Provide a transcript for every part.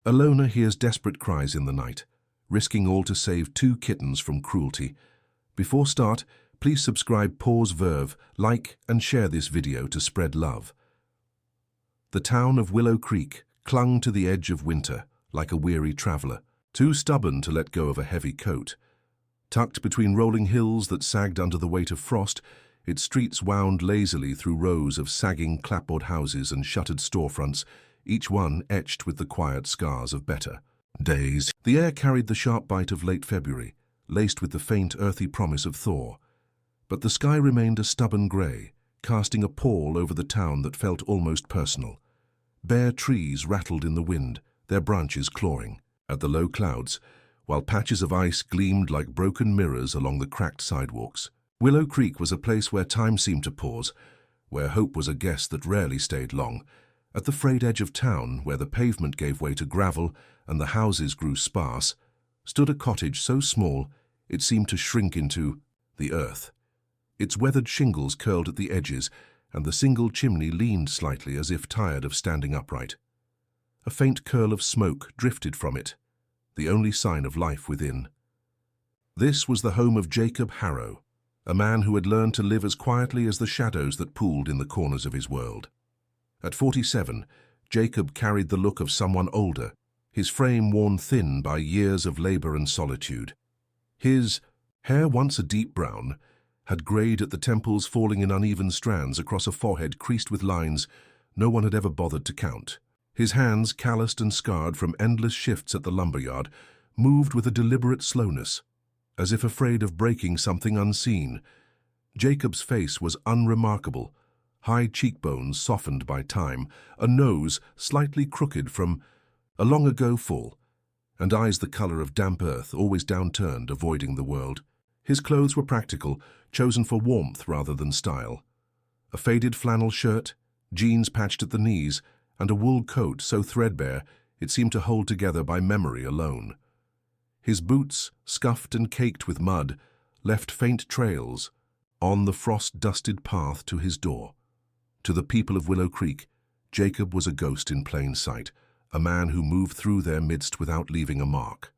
A loner hears desperate cries in the night, risking all to save 2 kittens from cruelty. Before start, please subscribe, pause, verve, like and share this video to spread love. The town of Willow Creek clung to the edge of winter like a weary traveler, too stubborn to let go of a heavy coat. Tucked between rolling hills that sagged under the weight of frost, its streets wound lazily through rows of sagging clapboard houses and shuttered storefronts, each one etched with the quiet scars of better days. The air carried the sharp bite of late February, laced with the faint, earthy promise of thaw. But the sky remained a stubborn grey, casting a pall over the town that felt almost personal. Bare trees rattled in the wind, their branches clawing at the low clouds, while patches of ice gleamed like broken mirrors along the cracked sidewalks. Willow Creek was a place where time seemed to pause, where hope was a guest that rarely stayed long. At the frayed edge of town, where the pavement gave way to gravel and the houses grew sparse, stood a cottage so small it seemed to shrink into the earth. Its weathered shingles curled at the edges, and the single chimney leaned slightly as if tired of standing upright. A faint curl of smoke drifted from it, the only sign of life within. This was the home of Jacob Harrow, a man who had learned to live as quietly as the shadows that pooled in the corners of his world. At 47, Jacob carried the look of someone older, his frame worn thin by years of labor and solitude. His hair, once a deep brown, had grayed at the temples, falling in uneven strands across a forehead creased with lines no one had ever bothered to count. His hands, calloused and scarred from endless shifts at the lumberyard, moved with a deliberate slowness, as if afraid of breaking something unseen. Jacob's face was unremarkable, high cheekbones softened by time, a nose slightly crooked from a long-ago fall, and eyes the color of damp earth, always downturned, avoiding the world. His clothes were practical, chosen for warmth rather than style. A faded flannel shirt, jeans patched at the knees, and a wool coat so threadbare it seemed to hold together by memory alone. His boots, scuffed and caked with mud, left faint trails on the frost-dusted path to his door. To the people of Willow Creek, Jacob was a ghost in plain sight, a man who moved through their midst without leaving a mark.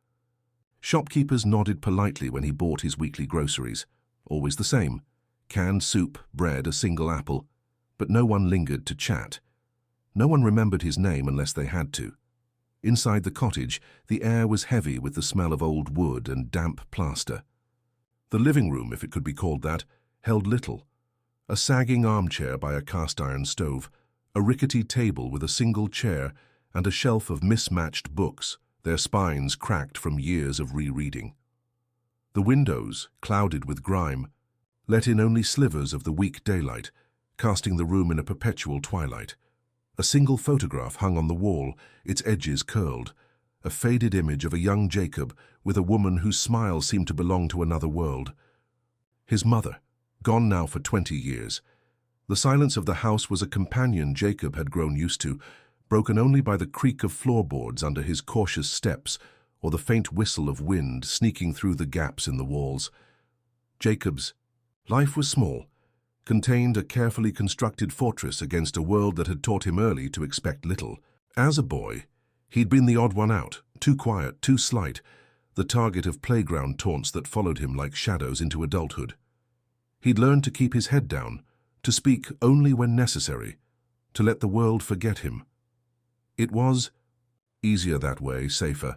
Shopkeepers nodded politely when he bought his weekly groceries, always the same: canned soup, bread, a single apple. But no one lingered to chat. No one remembered his name unless they had to. Inside the cottage, the air was heavy with the smell of old wood and damp plaster. The living room, if it could be called that, held little. A sagging armchair by a cast-iron stove, a rickety table with a single chair, and a shelf of mismatched books, their spines cracked from years of rereading. The windows, clouded with grime, let in only slivers of the weak daylight, casting the room in a perpetual twilight. A single photograph hung on the wall, its edges curled, a faded image of a young Jacob with a woman whose smile seemed to belong to another world. His mother, gone now for 20 years. The silence of the house was a companion Jacob had grown used to, broken only by the creak of floorboards under his cautious steps or the faint whistle of wind sneaking through the gaps in the walls. Jacob's life was small, contained a carefully constructed fortress against a world that had taught him early to expect little. As a boy, he'd been the odd one out, too quiet, too slight, the target of playground taunts that followed him like shadows into adulthood. He'd learned to keep his head down, to speak only when necessary, to let the world forget him. It was easier that way, safer.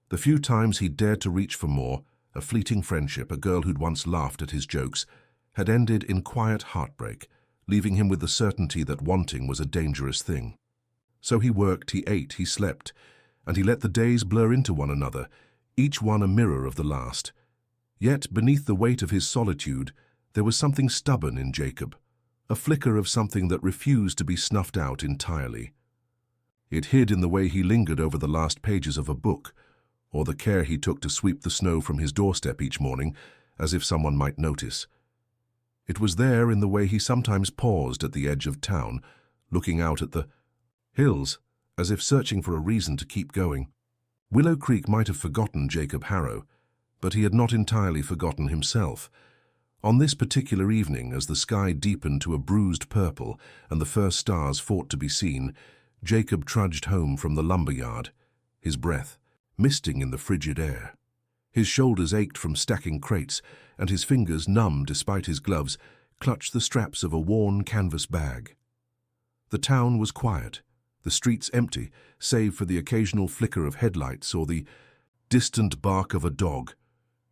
The few times he'd dared to reach for more, a fleeting friendship, a girl who'd once laughed at his jokes, had ended in quiet heartbreak, leaving him with the certainty that wanting was a dangerous thing. So he worked, he ate, he slept, and he let the days blur into one another, each one a mirror of the last. Yet, beneath the weight of his solitude, there was something stubborn in Jacob, a flicker of something that refused to be snuffed out entirely. It hid in the way he lingered over the last pages of a book, or the care he took to sweep the snow from his doorstep each morning, as if someone might notice. It was there in the way he sometimes paused at the edge of town, looking out at the hills, as if searching for a reason to keep going. Willow Creek might have forgotten Jacob Harrow, but he had not entirely forgotten himself. On this particular evening, as the sky deepened to a bruised purple and the first stars fought to be seen, Jacob trudged home from the lumberyard, his breath misting in the frigid air. His shoulders ached from stacking crates, and his fingers, numb despite his gloves, clutched the straps of a worn canvas bag. The town was quiet, the streets empty, save for the occasional flicker of headlights or the distant bark of a dog.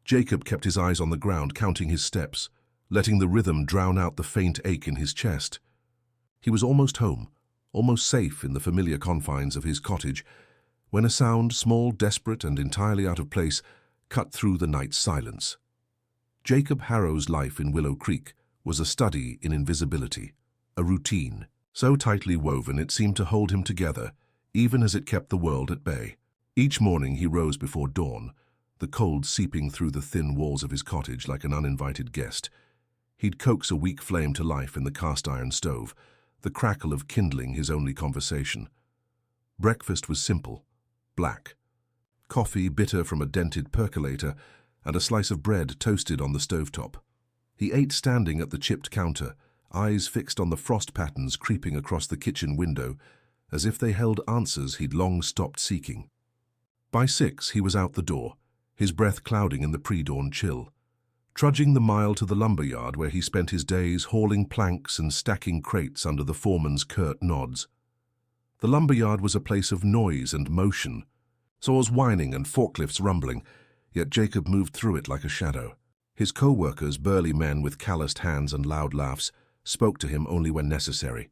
Jacob kept his eyes on the ground, counting his steps, letting the rhythm drown out the faint ache in his chest. He was almost home, almost safe in the familiar confines of his cottage, when a sound, small, desperate, and entirely out of place, cut through the night's silence. Jacob Harrow's life in Willow Creek was a study in invisibility, a routine, so tightly woven it seemed to hold him together, even as it kept the world at bay. Each morning he rose before dawn, the cold seeping through the thin walls of his cottage like an uninvited guest. He'd coax a weak flame to life in the cast-iron stove, the crackle of kindling his only conversation. Breakfast was simple, black. Coffee bitter from a dented percolator, and a slice of bread toasted on the stovetop. He ate standing at the chipped counter, eyes fixed on the frost patterns creeping across the kitchen window, as if they held answers he'd long stopped seeking. By 6 he was out the door, his breath clouding in the pre-dawn chill, trudging the mile to the lumberyard where he spent his days hauling planks and stacking crates under the foreman's curt nods. The lumberyard was a place of noise and motion, saws whining and forklifts rumbling, yet Jacob moved through it like a shadow. His co-workers, burly men with calloused hands and loud laughs, spoke to him only when necessary.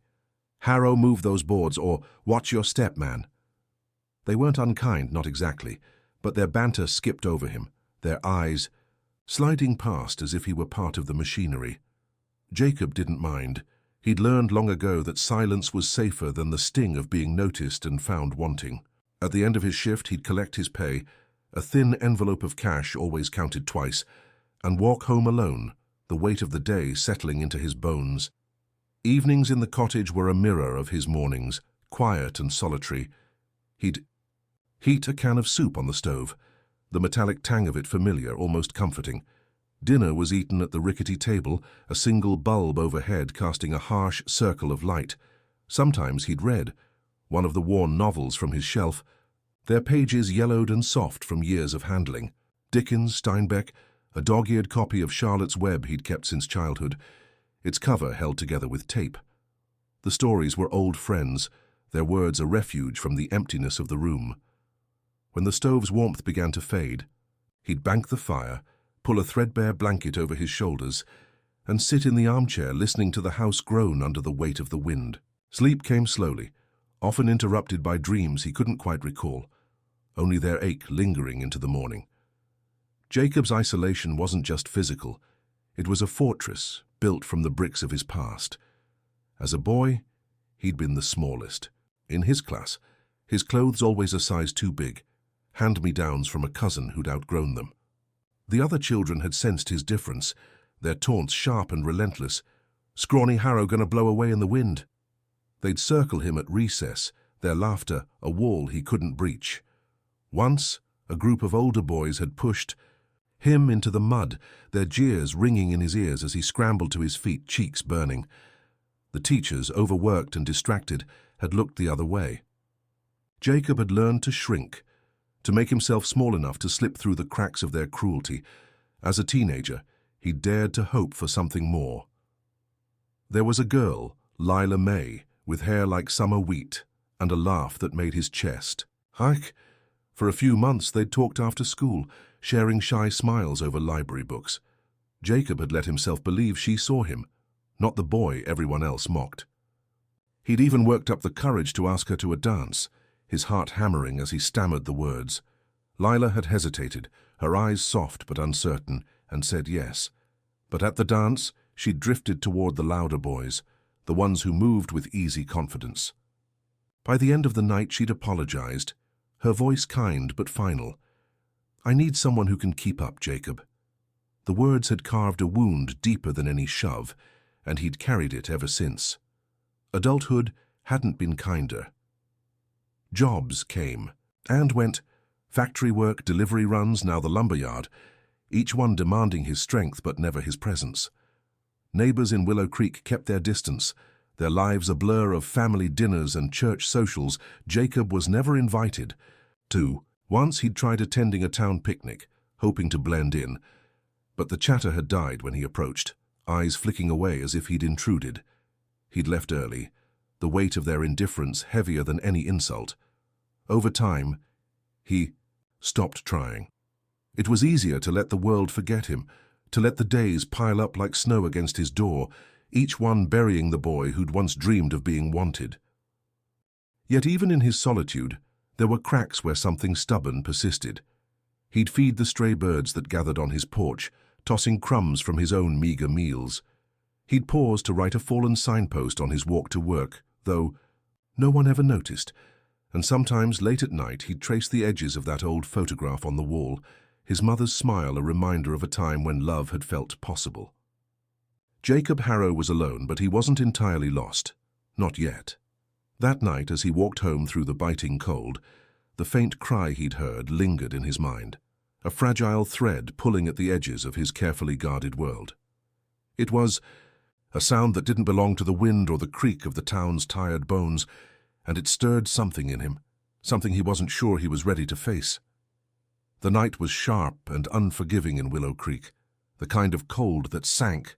"Harrow, move those boards," or "Watch your step, man." They weren't unkind, not exactly, but their banter skipped over him, their eyes sliding past as if he were part of the machinery. Jacob didn't mind. He'd learned long ago that silence was safer than the sting of being noticed and found wanting. At the end of his shift, he'd collect his pay, a thin envelope of cash always counted twice, and walk home alone, the weight of the day settling into his bones. Evenings in the cottage were a mirror of his mornings, quiet and solitary. He'd heat a can of soup on the stove, the metallic tang of it familiar, almost comforting. Dinner was eaten at the rickety table, a single bulb overhead casting a harsh circle of light. Sometimes he'd read one of the worn novels from his shelf, their pages yellowed and soft from years of handling. Dickens, Steinbeck, a dog-eared copy of Charlotte's Web he'd kept since childhood, its cover held together with tape. The stories were old friends, their words a refuge from the emptiness of the room. When the stove's warmth began to fade, he'd bank the fire, pull a threadbare blanket over his shoulders, and sit in the armchair listening to the house groan under the weight of the wind. Sleep came slowly, often interrupted by dreams he couldn't quite recall, only their ache lingering into the morning. Jacob's isolation wasn't just physical, it was a fortress built from the bricks of his past. As a boy, he'd been the smallest. In his class, his clothes always a size too big, hand-me-downs from a cousin who'd outgrown them. The other children had sensed his difference, their taunts sharp and relentless. "Scrawny Harrow gonna blow away in the wind." They'd circle him at recess, their laughter a wall he couldn't breach. Once, a group of older boys had pushed him into the mud, their jeers ringing in his ears as he scrambled to his feet, cheeks burning. The teachers, overworked and distracted, had looked the other way. Jacob had learned to shrink, to make himself small enough to slip through the cracks of their cruelty. As a teenager, he dared to hope for something more. There was a girl, Lila May, with hair like summer wheat and a laugh that made his chest hike. For a few months they'd talked after school, sharing shy smiles over library books. Jacob had let himself believe she saw him, not the boy everyone else mocked. He'd even worked up the courage to ask her to a dance, his heart hammering as he stammered the words. Lila had hesitated, her eyes soft but uncertain, and said yes. But at the dance, she'd drifted toward the louder boys, the ones who moved with easy confidence. By the end of the night, she'd apologized, her voice kind but final. "I need someone who can keep up, Jacob." The words had carved a wound deeper than any shove, and he'd carried it ever since. Adulthood hadn't been kinder. Jobs came and went, factory work, delivery runs, now the lumberyard, each one demanding his strength but never his presence. Neighbors in Willow Creek kept their distance, their lives a blur of family dinners and church socials. Jacob was never invited, 2. Once he'd tried attending a town picnic, hoping to blend in, but the chatter had died when he approached, eyes flicking away as if he'd intruded. He'd left early, the weight of their indifference heavier than any insult. Over time, he stopped trying. It was easier to let the world forget him, to let the days pile up like snow against his door, each one burying the boy who'd once dreamed of being wanted. Yet even in his solitude, there were cracks where something stubborn persisted. He'd feed the stray birds that gathered on his porch, tossing crumbs from his own meager meals. He'd pause to write a fallen signpost on his walk to work, though no one ever noticed, and sometimes late at night he'd trace the edges of that old photograph on the wall, his mother's smile a reminder of a time when love had felt possible. Jacob Harrow was alone, but he wasn't entirely lost. Not yet. That night, as he walked home through the biting cold, the faint cry he'd heard lingered in his mind, a fragile thread pulling at the edges of his carefully guarded world. It was a sound that didn't belong to the wind or the creak of the town's tired bones, and it stirred something in him, something he wasn't sure he was ready to face. The night was sharp and unforgiving in Willow Creek, the kind of cold that sank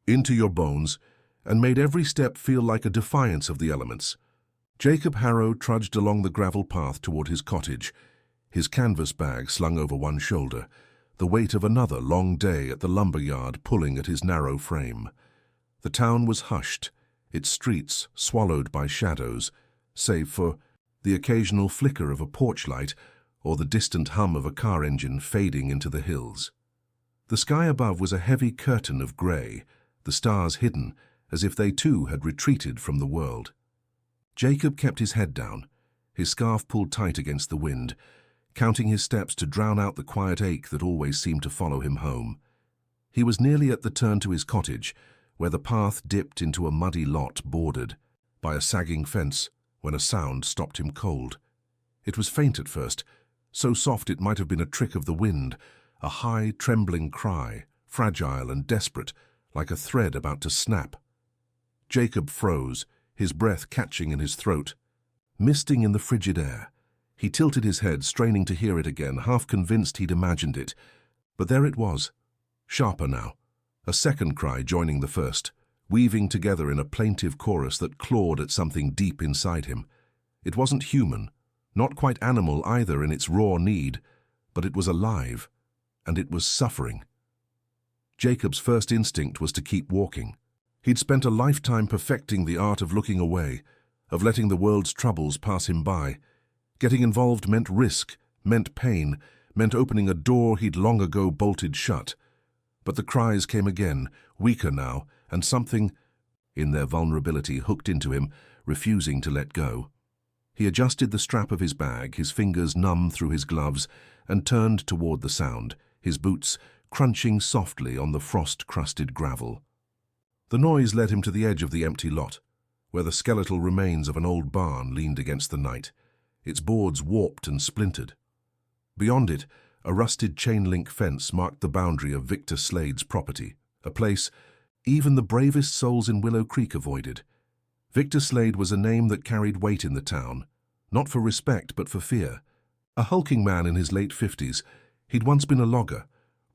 into your bones and made every step feel like a defiance of the elements. Jacob Harrow trudged along the gravel path toward his cottage, his canvas bag slung over one shoulder, the weight of another long day at the lumber yard pulling at his narrow frame. The town was hushed, its streets swallowed by shadows, save for the occasional flicker of a porch light or the distant hum of a car engine fading into the hills. The sky above was a heavy curtain of grey, the stars hidden, as if they too had retreated from the world. Jacob kept his head down, his scarf pulled tight against the wind, counting his steps to drown out the quiet ache that always seemed to follow him home. He was nearly at the turn to his cottage, where the path dipped into a muddy lot bordered by a sagging fence, when a sound stopped him cold. It was faint at first, so soft it might have been a trick of the wind, a high, trembling cry, fragile and desperate, like a thread about to snap. Jacob froze, his breath catching in his throat, misting in the frigid air. He tilted his head, straining to hear it again, half convinced he'd imagined it. But there it was, sharper now, a second cry joining the first, weaving together in a plaintive chorus that clawed at something deep inside him. It wasn't human, not quite animal either in its raw need, but it was alive, and it was suffering. Jacob's first instinct was to keep walking. He'd spent a lifetime perfecting the art of looking away, of letting the world's troubles pass him by. Getting involved meant risk, meant pain, meant opening a door he'd long ago bolted shut. But the cries came again, weaker now, and something, in their vulnerability, hooked into him, refusing to let go. He adjusted the strap of his bag, his fingers numb through his gloves, and turned toward the sound, his boots crunching softly on the frost-crusted gravel. The noise led him to the edge of the empty lot, where the skeletal remains of an old barn leaned against the night, its boards warped and splintered. Beyond it, a rusted chain-link fence marked the boundary of Victor Slade's property, a place even the bravest souls in Willow Creek avoided. Victor Slade was a name that carried weight in the town, not for respect but for fear. A hulking man in his late 50s, he'd once been a logger,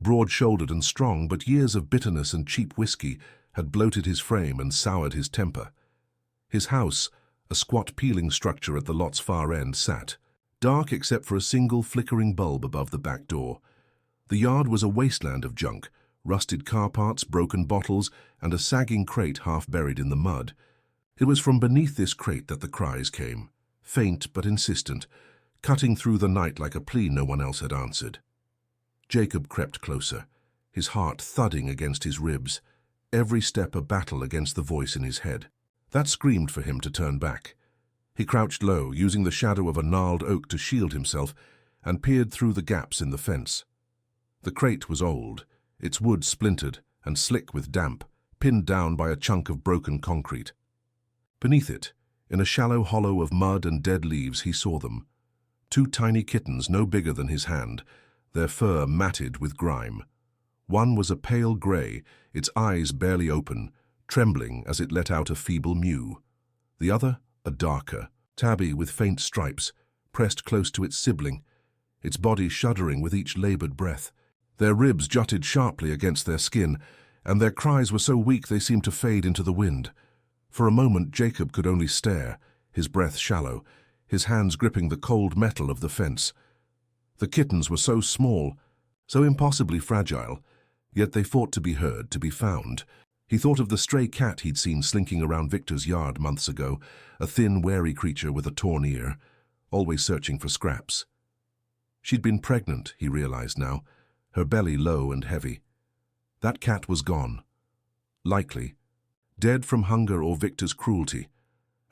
broad-shouldered and strong, but years of bitterness and cheap whiskey had bloated his frame and soured his temper. His house, a squat peeling structure at the lot's far end, sat, dark except for a single flickering bulb above the back door. The yard was a wasteland of junk, rusted car parts, broken bottles, and a sagging crate half buried in the mud. It was from beneath this crate that the cries came, faint but insistent, cutting through the night like a plea no one else had answered. Jacob crept closer, his heart thudding against his ribs, every step a battle against the voice in his head. That screamed for him to turn back. He crouched low, using the shadow of a gnarled oak to shield himself, and peered through the gaps in the fence. The crate was old, its wood splintered and slick with damp, pinned down by a chunk of broken concrete. Beneath it, in a shallow hollow of mud and dead leaves, he saw them. 2 tiny kittens no bigger than his hand, their fur matted with grime. One was a pale grey, its eyes barely open, trembling as it let out a feeble mew. The other, a darker, tabby with faint stripes, pressed close to its sibling, its body shuddering with each labored breath. Their ribs jutted sharply against their skin, and their cries were so weak they seemed to fade into the wind. For a moment Jacob could only stare, his breath shallow, his hands gripping the cold metal of the fence. The kittens were so small, so impossibly fragile, yet they fought to be heard, to be found. He thought of the stray cat he'd seen slinking around Victor's yard months ago, a thin, wary creature with a torn ear, always searching for scraps. She'd been pregnant, he realized now, her belly low and heavy. That cat was gone. Likely, dead from hunger or Victor's cruelty,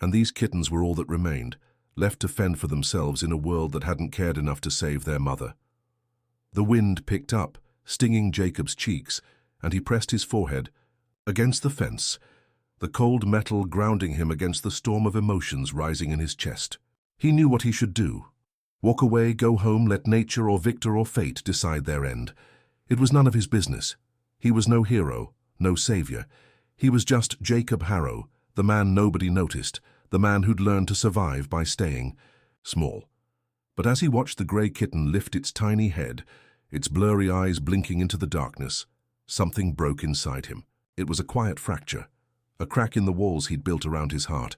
and these kittens were all that remained, left to fend for themselves in a world that hadn't cared enough to save their mother. The wind picked up, stinging Jacob's cheeks, and he pressed his forehead against the fence, the cold metal grounding him against the storm of emotions rising in his chest. He knew what he should do. Walk away, go home, let nature or Victor or fate decide their end. It was none of his business. He was no hero, no savior. He was just Jacob Harrow, the man nobody noticed, the man who'd learned to survive by staying small. But as he watched the grey kitten lift its tiny head, its blurry eyes blinking into the darkness, something broke inside him. It was a quiet fracture, a crack in the walls he'd built around his heart,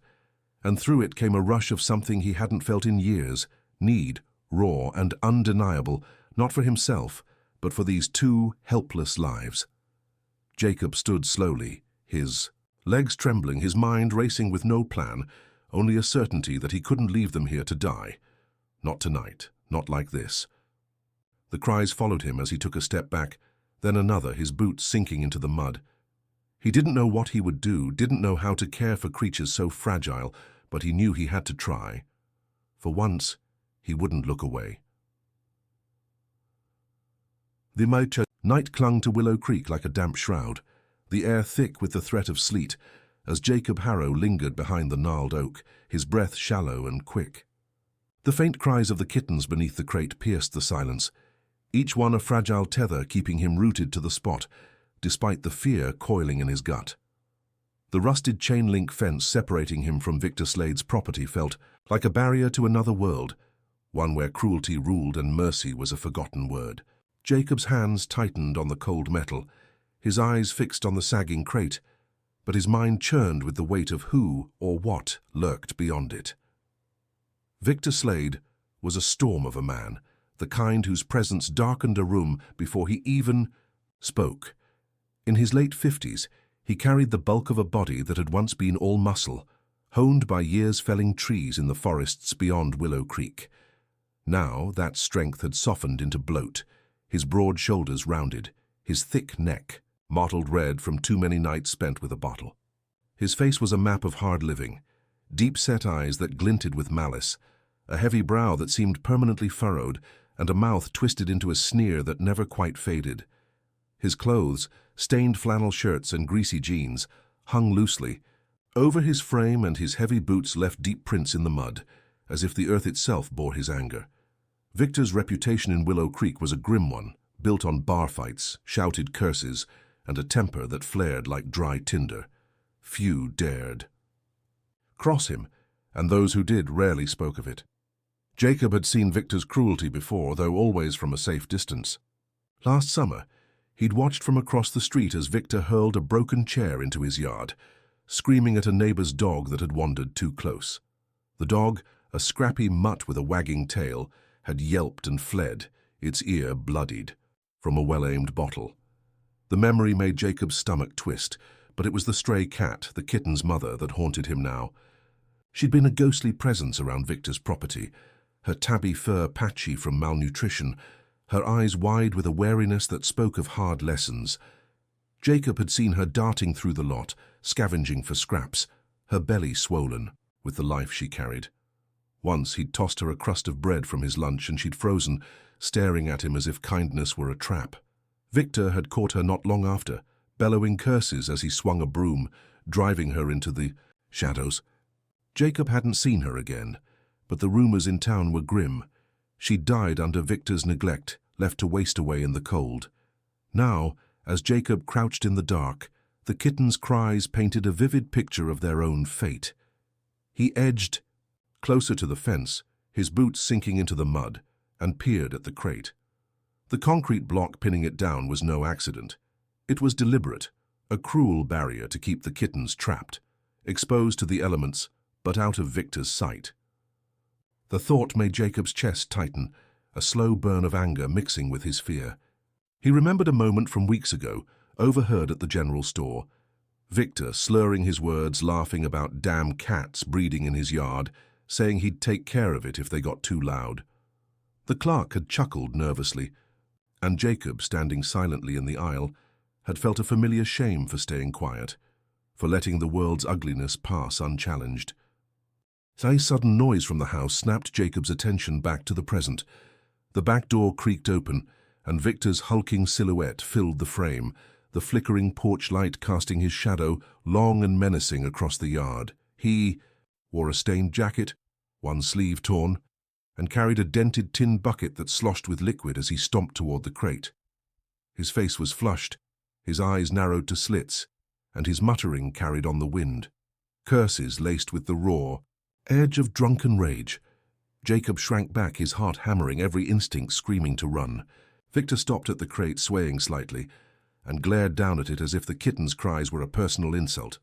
and through it came a rush of something he hadn't felt in years, need, raw and undeniable, not for himself, but for these two helpless lives. Jacob stood slowly, his legs trembling, his mind racing with no plan, only a certainty that he couldn't leave them here to die. Not tonight, not like this. The cries followed him as he took a step back, then another, his boots sinking into the mud. He didn't know what he would do, didn't know how to care for creatures so fragile, but he knew he had to try. For once, he wouldn't look away. The night clung to Willow Creek like a damp shroud, the air thick with the threat of sleet, as Jacob Harrow lingered behind the gnarled oak, his breath shallow and quick. The faint cries of the kittens beneath the crate pierced the silence, each one a fragile tether keeping him rooted to the spot, despite the fear coiling in his gut. The rusted chain-link fence separating him from Victor Slade's property felt like a barrier to another world, one where cruelty ruled and mercy was a forgotten word. Jacob's hands tightened on the cold metal, his eyes fixed on the sagging crate, but his mind churned with the weight of who or what lurked beyond it. Victor Slade was a storm of a man, the kind whose presence darkened a room before he even spoke. In his late 50s, he carried the bulk of a body that had once been all muscle, honed by years felling trees in the forests beyond Willow Creek. Now that strength had softened into bloat, his broad shoulders rounded, his thick neck mottled red from too many nights spent with a bottle. His face was a map of hard living, deep-set eyes that glinted with malice, a heavy brow that seemed permanently furrowed, and a mouth twisted into a sneer that never quite faded. His clothes, stained flannel shirts and greasy jeans, hung loosely. Over his frame and his heavy boots left deep prints in the mud, as if the earth itself bore his anger. Victor's reputation in Willow Creek was a grim one, built on bar fights, shouted curses, and a temper that flared like dry tinder. Few dared cross him, and those who did rarely spoke of it. Jacob had seen Victor's cruelty before, though always from a safe distance. Last summer, he'd watched from across the street as Victor hurled a broken chair into his yard, screaming at a neighbor's dog that had wandered too close. The dog, a scrappy mutt with a wagging tail, had yelped and fled, its ear bloodied, from a well-aimed bottle. The memory made Jacob's stomach twist, but it was the stray cat, the kitten's mother, that haunted him now. She'd been a ghostly presence around Victor's property, her tabby fur patchy from malnutrition, her eyes wide with a wariness that spoke of hard lessons. Jacob had seen her darting through the lot, scavenging for scraps, her belly swollen with the life she carried. Once he'd tossed her a crust of bread from his lunch and she'd frozen, staring at him as if kindness were a trap. Victor had caught her not long after, bellowing curses as he swung a broom, driving her into the shadows. Jacob hadn't seen her again, but the rumors in town were grim. She'd died under Victor's neglect, left to waste away in the cold. Now, as Jacob crouched in the dark, the kitten's cries painted a vivid picture of their own fate. He edged closer to the fence, his boots sinking into the mud, and peered at the crate. The concrete block pinning it down was no accident. It was deliberate, a cruel barrier to keep the kittens trapped, exposed to the elements, but out of Victor's sight. The thought made Jacob's chest tighten, a slow burn of anger mixing with his fear. He remembered a moment from weeks ago, overheard at the general store. Victor slurring his words, laughing about damn cats breeding in his yard, saying he'd take care of it if they got too loud. The clerk had chuckled nervously, and Jacob, standing silently in the aisle, had felt a familiar shame for staying quiet, for letting the world's ugliness pass unchallenged. A sudden noise from the house snapped Jacob's attention back to the present. The back door creaked open, and Victor's hulking silhouette filled the frame, the flickering porch light casting his shadow long and menacing across the yard. He wore a stained jacket, one sleeve torn, and carried a dented tin bucket that sloshed with liquid as he stomped toward the crate. His face was flushed, his eyes narrowed to slits, and his muttering carried on the wind. Curses laced with the raw edge of drunken rage. Jacob shrank back, his heart hammering, every instinct screaming to run. Victor stopped at the crate, swaying slightly, and glared down at it as if the kitten's cries were a personal insult.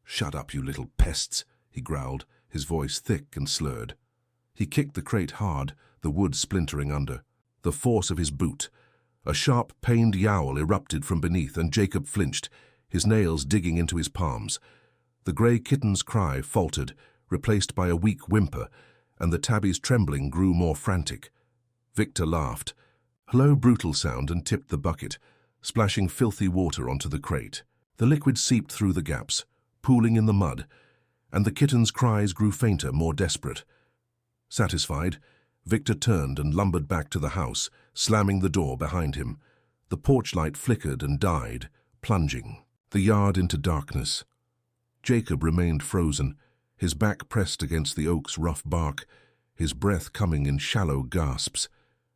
"Shut up, you little pests," he growled, his voice thick and slurred. He kicked the crate hard, the wood splintering under. The force of his boot. A sharp, pained yowl erupted from beneath, and Jacob flinched, his nails digging into his palms. The grey kitten's cry faltered, replaced by a weak whimper, and the tabby's trembling grew more frantic. Victor laughed, a low, brutal sound, and tipped the bucket, splashing filthy water onto the crate. The liquid seeped through the gaps, pooling in the mud, and the kitten's cries grew fainter, more desperate. Satisfied, Victor turned and lumbered back to the house, slamming the door behind him. The porch light flickered and died, plunging the yard into darkness. Jacob remained frozen, his back pressed against the oak's rough bark, his breath coming in shallow gasps.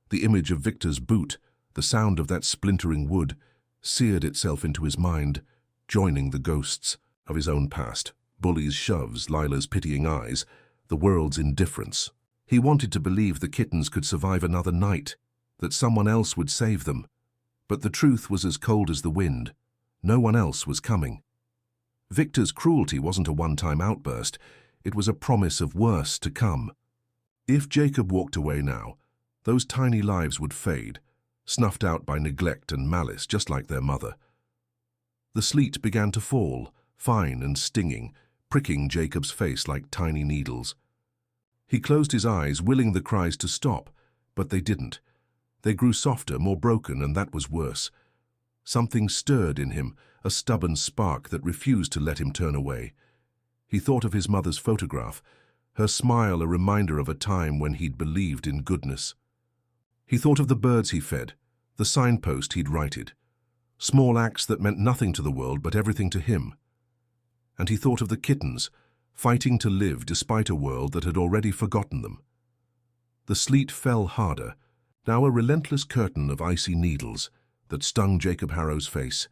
The image of Victor's boot, the sound of that splintering wood, seared itself into his mind, joining the ghosts of his own past. Bully's shoves, Lila's pitying eyes, the world's indifference. He wanted to believe the kittens could survive another night, that someone else would save them. But the truth was as cold as the wind. No one else was coming. Victor's cruelty wasn't a one-time outburst. It was a promise of worse to come. If Jacob walked away now, those tiny lives would fade, snuffed out by neglect and malice, just like their mother. The sleet began to fall, fine and stinging, pricking Jacob's face like tiny needles. He closed his eyes, willing the cries to stop, but they didn't. They grew softer, more broken, and that was worse. Something stirred in him, a stubborn spark that refused to let him turn away. He thought of his mother's photograph, her smile a reminder of a time when he'd believed in goodness. He thought of the birds he fed, the signpost he'd righted, small acts that meant nothing to the world but everything to him. And he thought of the kittens, fighting to live despite a world that had already forgotten them. The sleet fell harder, now a relentless curtain of icy needles that stung Jacob Harrow's face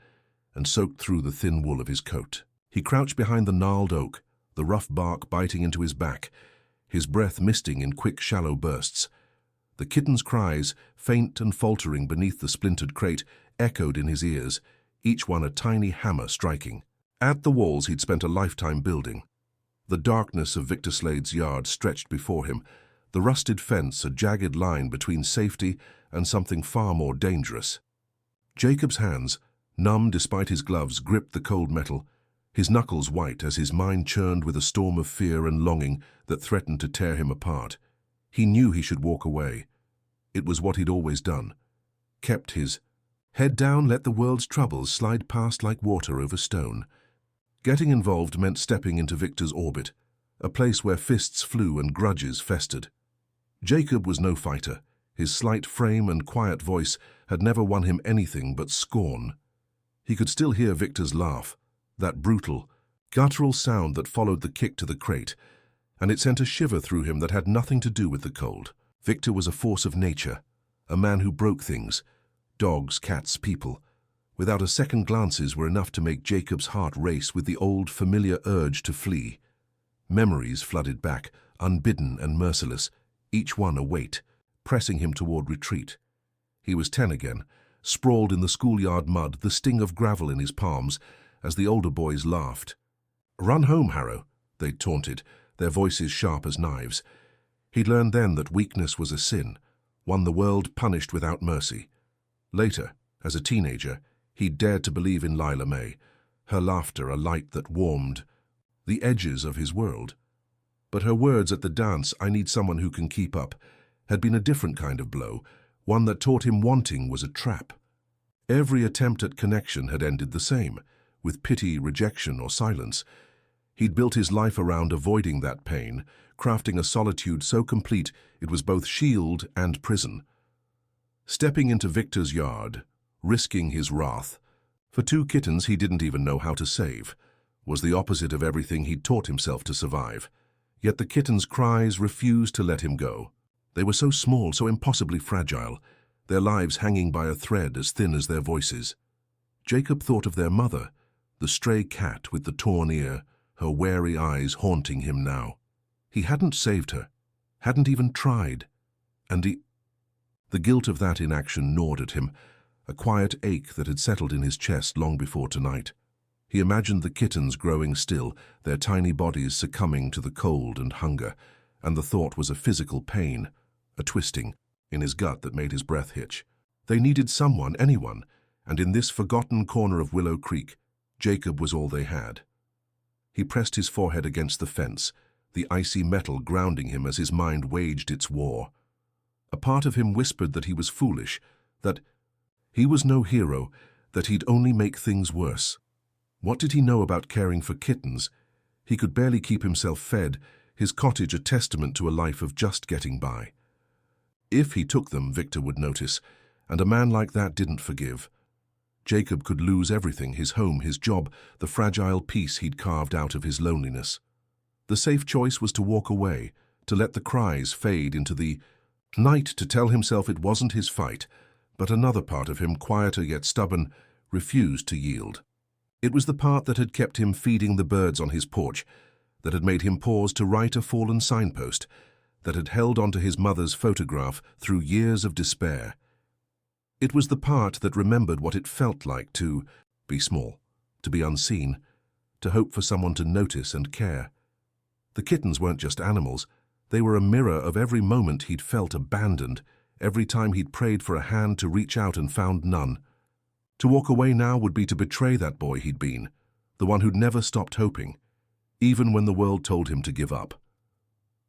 and soaked through the thin wool of his coat. He crouched behind the gnarled oak, the rough bark biting into his back, his breath misting in quick, shallow bursts. The kitten's cries, faint and faltering beneath the splintered crate, echoed in his ears, each one a tiny hammer striking. At the walls he'd spent a lifetime building. The darkness of Victor Slade's yard stretched before him, the rusted fence a jagged line between safety and something far more dangerous. Jacob's hands, numb despite his gloves, gripped the cold metal, his knuckles white as his mind churned with a storm of fear and longing that threatened to tear him apart. He knew he should walk away. It was what he'd always done. Kept his head down, let the world's troubles slide past like water over stone. Getting involved meant stepping into Victor's orbit, a place where fists flew and grudges festered. Jacob was no fighter. His slight frame and quiet voice had never won him anything but scorn. He could still hear Victor's laugh, that brutal, guttural sound that followed the kick to the crate, and it sent a shiver through him that had nothing to do with the cold. Victor was a force of nature, a man who broke things, dogs, cats, people. Without a second, glances were enough to make Jacob's heart race with the old, familiar urge to flee. Memories flooded back, unbidden and merciless, each one a weight, pressing him toward retreat. He was 10 again, sprawled in the schoolyard mud, the sting of gravel in his palms, as the older boys laughed. "Run home, Harrow," they taunted, their voices sharp as knives. He'd learned then that weakness was a sin, one the world punished without mercy. Later, as a teenager, he'd dared to believe in Lila May, her laughter a light that warmed the edges of his world. But her words at the dance, "I need someone who can keep up," had been a different kind of blow, one that taught him wanting was a trap. Every attempt at connection had ended the same, with pity, rejection, or silence. He'd built his life around avoiding that pain, crafting a solitude so complete it was both shield and prison. Stepping into Victor's yard, risking his wrath, for 2 kittens he didn't even know how to save, was the opposite of everything he'd taught himself to survive. Yet the kittens' cries refused to let him go. They were so small, so impossibly fragile, their lives hanging by a thread as thin as their voices. Jacob thought of their mother, the stray cat with the torn ear, her wary eyes haunting him now. He hadn't saved her, hadn't even tried, and the guilt of that inaction gnawed at him, a quiet ache that had settled in his chest long before tonight. He imagined the kittens growing still, their tiny bodies succumbing to the cold and hunger, and the thought was a physical pain, a twisting, in his gut that made his breath hitch. They needed someone, anyone, and in this forgotten corner of Willow Creek, Jacob was all they had. He pressed his forehead against the fence, the icy metal grounding him as his mind waged its war. A part of him whispered that he was foolish, that he was no hero, that he'd only make things worse. What did he know about caring for kittens? He could barely keep himself fed, his cottage a testament to a life of just getting by. If he took them, Victor would notice, and a man like that didn't forgive. Jacob could lose everything, his home, his job, the fragile peace he'd carved out of his loneliness. The safe choice was to walk away, to let the cries fade into the night, to tell himself it wasn't his fight, but another part of him, quieter yet stubborn, refused to yield. It was the part that had kept him feeding the birds on his porch, that had made him pause to write a fallen signpost, that had held onto his mother's photograph through years of despair. It was the part that remembered what it felt like to be small, to be unseen, to hope for someone to notice and care. The kittens weren't just animals, they were a mirror of every moment he'd felt abandoned, every time he'd prayed for a hand to reach out and found none. To walk away now would be to betray that boy he'd been, the one who'd never stopped hoping, even when the world told him to give up.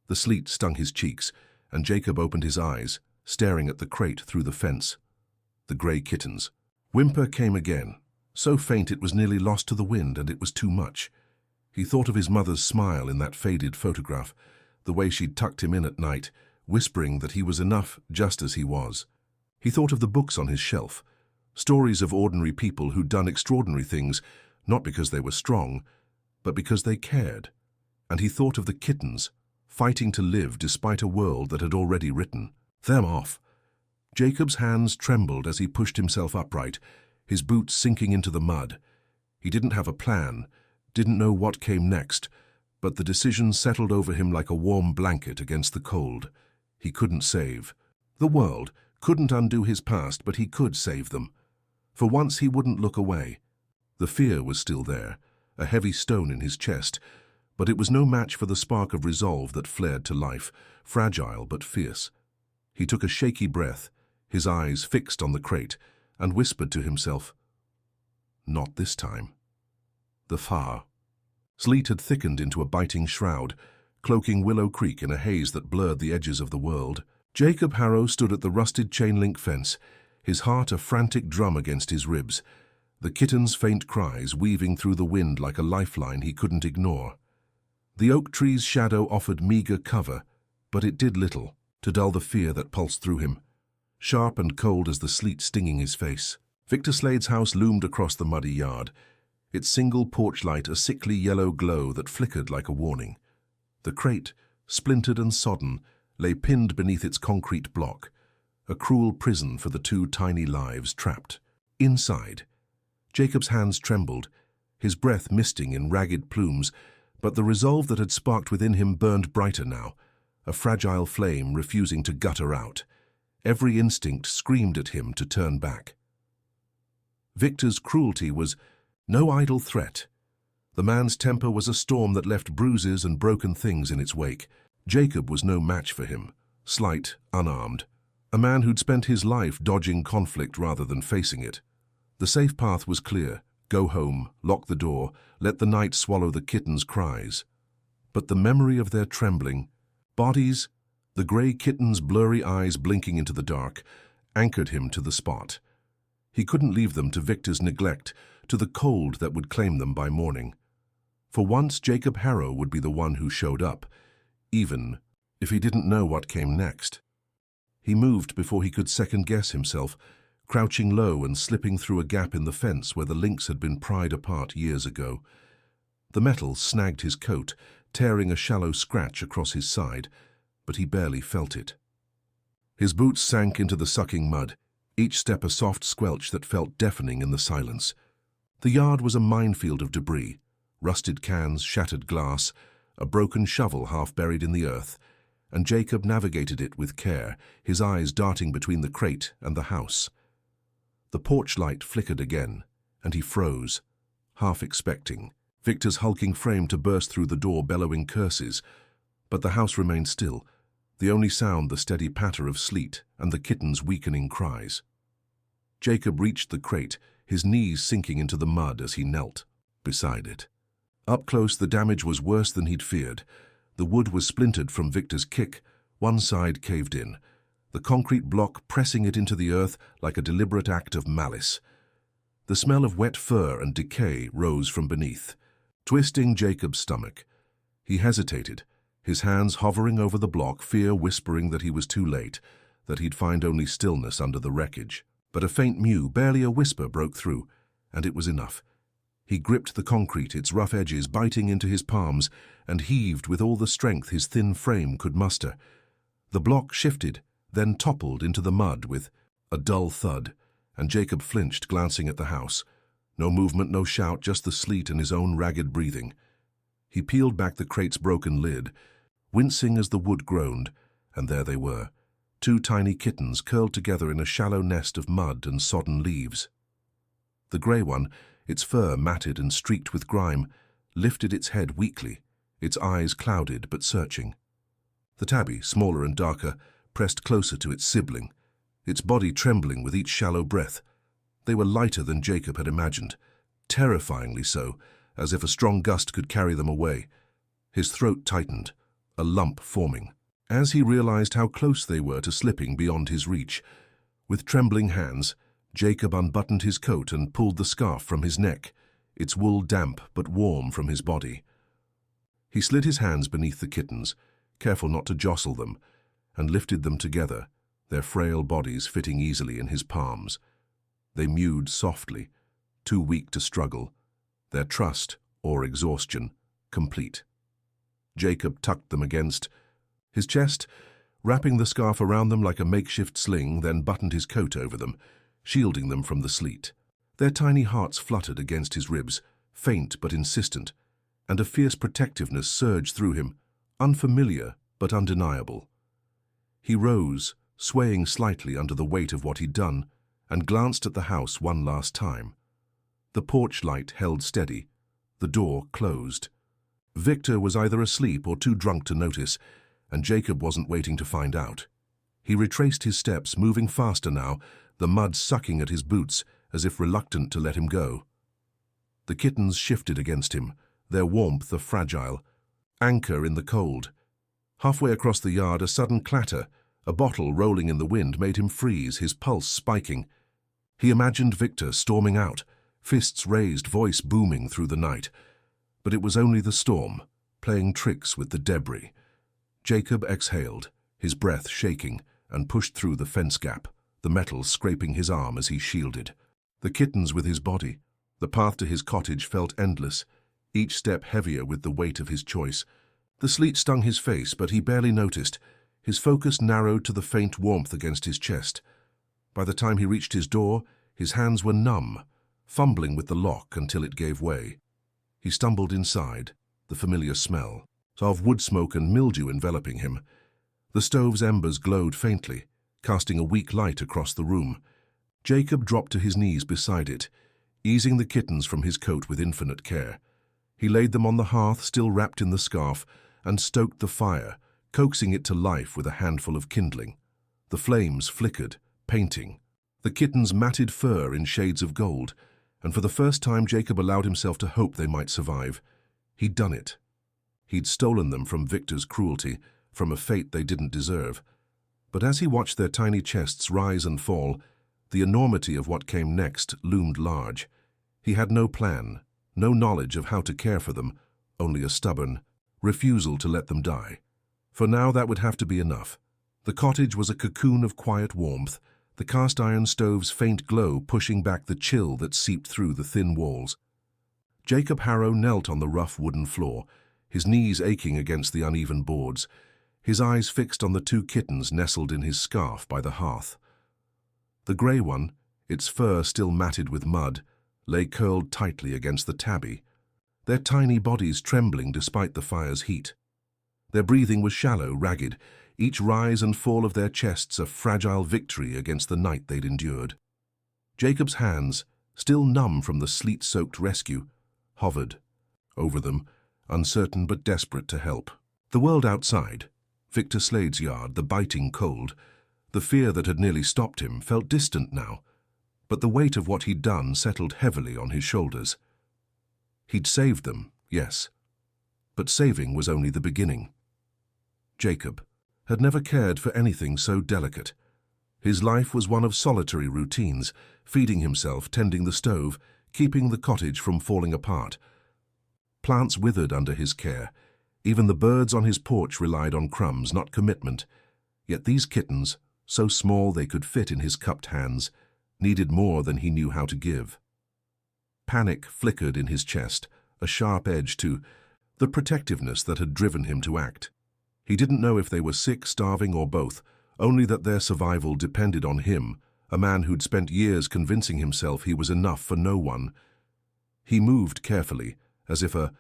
The sleet stung his cheeks, and Jacob opened his eyes, staring at the crate through the fence. The grey kittens. Whimper came again, so faint it was nearly lost to the wind, and it was too much. He thought of his mother's smile in that faded photograph, the way she'd tucked him in at night, whispering that he was enough just as he was. He thought of the books on his shelf, stories of ordinary people who'd done extraordinary things, not because they were strong, but because they cared. And he thought of the kittens, fighting to live despite a world that had already written them off. Jacob's hands trembled as he pushed himself upright, his boots sinking into the mud. He didn't have a plan, didn't know what came next, but the decision settled over him like a warm blanket against the cold. He couldn't save the world, couldn't undo his past, but he could save them. For once he wouldn't look away. The fear was still there, a heavy stone in his chest, but it was no match for the spark of resolve that flared to life, fragile but fierce. He took a shaky breath, his eyes fixed on the crate, and whispered to himself, "Not this time." The far. Sleet had thickened into a biting shroud, cloaking Willow Creek in a haze that blurred the edges of the world. Jacob Harrow stood at the rusted chain-link fence, his heart a frantic drum against his ribs, the kitten's faint cries weaving through the wind like a lifeline he couldn't ignore. The oak tree's shadow offered meager cover, but it did little to dull the fear that pulsed through him, sharp and cold as the sleet stinging his face. Victor Slade's house loomed across the muddy yard, its single porch light a sickly yellow glow that flickered like a warning. The crate, splintered and sodden, lay pinned beneath its concrete block, a cruel prison for the 2 tiny lives trapped. Inside, Jacob's hands trembled, his breath misting in ragged plumes, but the resolve that had sparked within him burned brighter now, a fragile flame refusing to gutter out. Every instinct screamed at him to turn back. Victor's cruelty was no idle threat. The man's temper was a storm that left bruises and broken things in its wake. Jacob was no match for him, slight, unarmed, a man who'd spent his life dodging conflict rather than facing it. The safe path was clear. Go home, lock the door, let the night swallow the kitten's cries. But the memory of their trembling bodies, the grey kitten's blurry eyes blinking into the dark, anchored him to the spot. He couldn't leave them to Victor's neglect, to the cold that would claim them by morning. For once, Jacob Harrow would be the one who showed up, even if he didn't know what came next. He moved before he could second-guess himself, crouching low and slipping through a gap in the fence where the links had been pried apart years ago. The metal snagged his coat, tearing a shallow scratch across his side, but he barely felt it. His boots sank into the sucking mud, each step a soft squelch that felt deafening in the silence. The yard was a minefield of debris, rusted cans, shattered glass, a broken shovel half buried in the earth, and Jacob navigated it with care, his eyes darting between the crate and the house. The porch light flickered again, and he froze, half expecting Victor's hulking frame to burst through the door bellowing curses, but the house remained still, the only sound the steady patter of sleet and the kitten's weakening cries. Jacob reached the crate, his knees sinking into the mud as he knelt beside it. Up close, the damage was worse than he'd feared. The wood was splintered from Victor's kick, one side caved in, the concrete block pressing it into the earth like a deliberate act of malice. The smell of wet fur and decay rose from beneath, twisting Jacob's stomach. He hesitated, his hands hovering over the block, fear whispering that he was too late, that he'd find only stillness under the wreckage. But a faint mew, barely a whisper, broke through, and it was enough. He gripped the concrete, its rough edges biting into his palms, and heaved with all the strength his thin frame could muster. The block shifted, then toppled into the mud with a dull thud, and Jacob flinched, glancing at the house. No movement, no shout, just the sleet and his own ragged breathing. He peeled back the crate's broken lid, wincing as the wood groaned, and there they were, two tiny kittens curled together in a shallow nest of mud and sodden leaves. The grey one, its fur matted and streaked with grime, lifted its head weakly, its eyes clouded but searching. The tabby, smaller and darker, pressed closer to its sibling, its body trembling with each shallow breath. They were lighter than Jacob had imagined, terrifyingly so, as if a strong gust could carry them away. His throat tightened, a lump forming. As he realized how close they were to slipping beyond his reach, with trembling hands, Jacob unbuttoned his coat and pulled the scarf from his neck, its wool damp but warm from his body. He slid his hands beneath the kittens, careful not to jostle them, and lifted them together, their frail bodies fitting easily in his palms. They mewed softly, too weak to struggle, their trust, or exhaustion, complete. Jacob tucked them against his chest, wrapping the scarf around them like a makeshift sling, then buttoned his coat over them, shielding them from the sleet. Their tiny hearts fluttered against his ribs, faint but insistent, and a fierce protectiveness surged through him, unfamiliar but undeniable. He rose, swaying slightly under the weight of what he'd done, and glanced at the house one last time. The porch light held steady, the door closed. Victor was either asleep or too drunk to notice, and Jacob wasn't waiting to find out. He retraced his steps, moving faster now, the mud sucking at his boots as if reluctant to let him go. The kittens shifted against him, their warmth a fragile anchor in the cold. Halfway across the yard, a sudden clatter, a bottle rolling in the wind, made him freeze, his pulse spiking. He imagined Victor storming out, fists raised, voice booming through the night. But it was only the storm, playing tricks with the debris. Jacob exhaled, his breath shaking, and pushed through the fence gap, the metal scraping his arm as he shielded. The kittens with his body. The path to his cottage felt endless, each step heavier with the weight of his choice. The sleet stung his face, but he barely noticed. His focus narrowed to the faint warmth against his chest. By the time he reached his door, his hands were numb, fumbling with the lock until it gave way. He stumbled inside, the familiar smell of wood smoke and mildew enveloping him. The stove's embers glowed faintly, casting a weak light across the room. Jacob dropped to his knees beside it, easing the kittens from his coat with infinite care. He laid them on the hearth, still wrapped in the scarf, and stoked the fire, coaxing it to life with a handful of kindling. The flames flickered, painting the kittens' matted fur in shades of gold, and for the first time Jacob allowed himself to hope they might survive. He'd done it. He'd stolen them from Victor's cruelty, from a fate they didn't deserve. But as he watched their tiny chests rise and fall, the enormity of what came next loomed large. He had no plan, no knowledge of how to care for them, only a stubborn refusal to let them die. For now that would have to be enough. The cottage was a cocoon of quiet warmth, the cast-iron stove's faint glow pushing back the chill that seeped through the thin walls. Jacob Harrow knelt on the rough wooden floor, his knees aching against the uneven boards, his eyes fixed on the two kittens nestled in his scarf by the hearth. The grey one, its fur still matted with mud, lay curled tightly against the tabby, their tiny bodies trembling despite the fire's heat. Their breathing was shallow, ragged, each rise and fall of their chests a fragile victory against the night they'd endured. Jacob's hands, still numb from the sleet-soaked rescue, hovered over them, uncertain but desperate to help. The world outside, Victor Slade's yard, the biting cold, the fear that had nearly stopped him, felt distant now, but the weight of what he'd done settled heavily on his shoulders. He'd saved them, yes, but saving was only the beginning. Jacob had never cared for anything so delicate. His life was one of solitary routines, feeding himself, tending the stove, keeping the cottage from falling apart. Plants withered under his care. Even the birds on his porch relied on crumbs, not commitment. Yet these kittens, so small they could fit in his cupped hands, needed more than he knew how to give. Panic flickered in his chest, a sharp edge to the protectiveness that had driven him to act. He didn't know if they were sick, starving, or both, only that their survival depended on him, a man who'd spent years convincing himself he was enough for no one. He moved carefully, as if a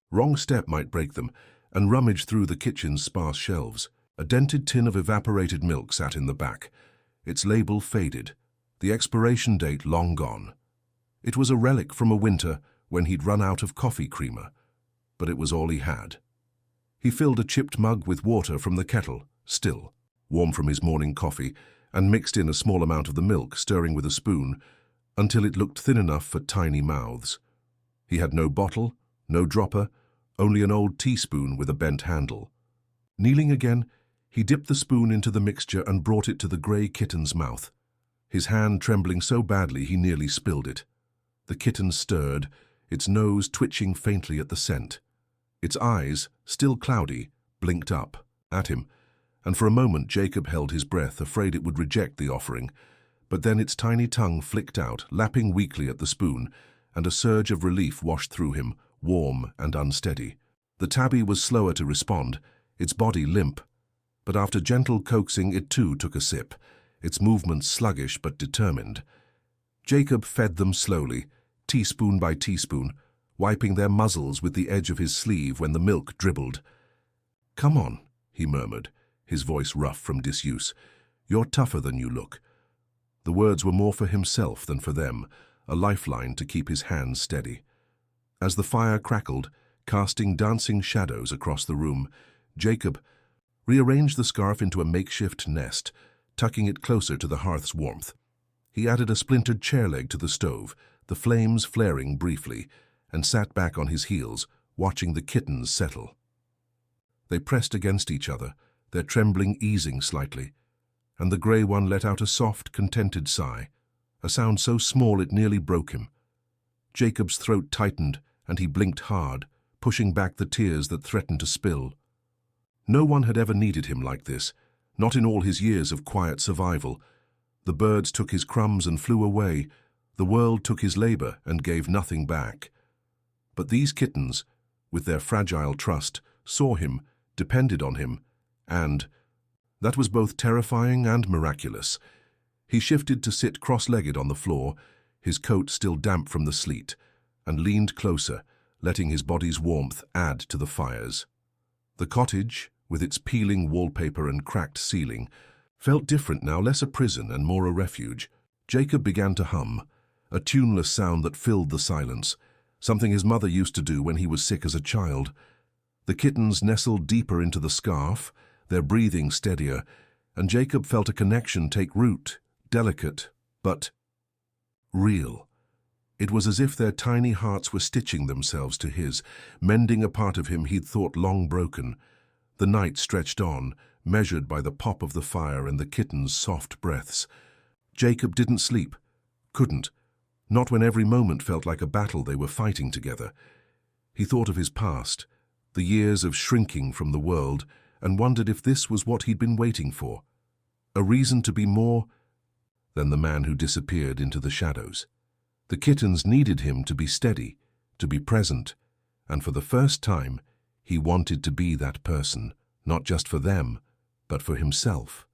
wrong step might break them, and rummaged through the kitchen's sparse shelves. A dented tin of evaporated milk sat in the back, its label faded, the expiration date long gone. It was a relic from a winter when he'd run out of coffee creamer, but it was all he had. He filled a chipped mug with water from the kettle, still warm from his morning coffee, and mixed in a small amount of the milk, stirring with a spoon, until it looked thin enough for tiny mouths. He had no bottle, no dropper, only an old teaspoon with a bent handle. Kneeling again, he dipped the spoon into the mixture and brought it to the grey kitten's mouth, his hand trembling so badly he nearly spilled it. The kitten stirred, its nose twitching faintly at the scent. Its eyes, still cloudy, blinked up at him, and for a moment Jacob held his breath, afraid it would reject the offering. But then its tiny tongue flicked out, lapping weakly at the spoon, and a surge of relief washed through him, warm and unsteady. The tabby was slower to respond, its body limp, but after gentle coaxing it too took a sip, its movements sluggish but determined. Jacob fed them slowly, teaspoon by teaspoon, wiping their muzzles with the edge of his sleeve when the milk dribbled. "Come on," he murmured, his voice rough from disuse. "You're tougher than you look." The words were more for himself than for them, a lifeline to keep his hands steady. As the fire crackled, casting dancing shadows across the room, Jacob rearranged the scarf into a makeshift nest, tucking it closer to the hearth's warmth. He added a splintered chair leg to the stove, the flames flaring briefly, and sat back on his heels, watching the kittens settle. They pressed against each other, their trembling easing slightly, and the grey one let out a soft, contented sigh, a sound so small it nearly broke him. Jacob's throat tightened, and he blinked hard, pushing back the tears that threatened to spill. No one had ever needed him like this, not in all his years of quiet survival. The birds took his crumbs and flew away, the world took his labor and gave nothing back. But these kittens, with their fragile trust, saw him, depended on him, and that was both terrifying and miraculous. He shifted to sit cross-legged on the floor, his coat still damp from the sleet, and leaned closer, letting his body's warmth add to the fires. The cottage, with its peeling wallpaper and cracked ceiling, felt different now, less a prison and more a refuge. Jacob began to hum, a tuneless sound that filled the silence, something his mother used to do when he was sick as a child. The kittens nestled deeper into the scarf, their breathing steadier, and Jacob felt a connection take root, delicate, but real. It was as if their tiny hearts were stitching themselves to his, mending a part of him he'd thought long broken. The night stretched on, measured by the pop of the fire and the kittens' soft breaths. Jacob didn't sleep, couldn't, not when every moment felt like a battle they were fighting together. He thought of his past, the years of shrinking from the world, and wondered if this was what he'd been waiting for, a reason to be more than the man who disappeared into the shadows. The kittens needed him to be steady, to be present, and for the first time, he wanted to be that person, not just for them, but for himself.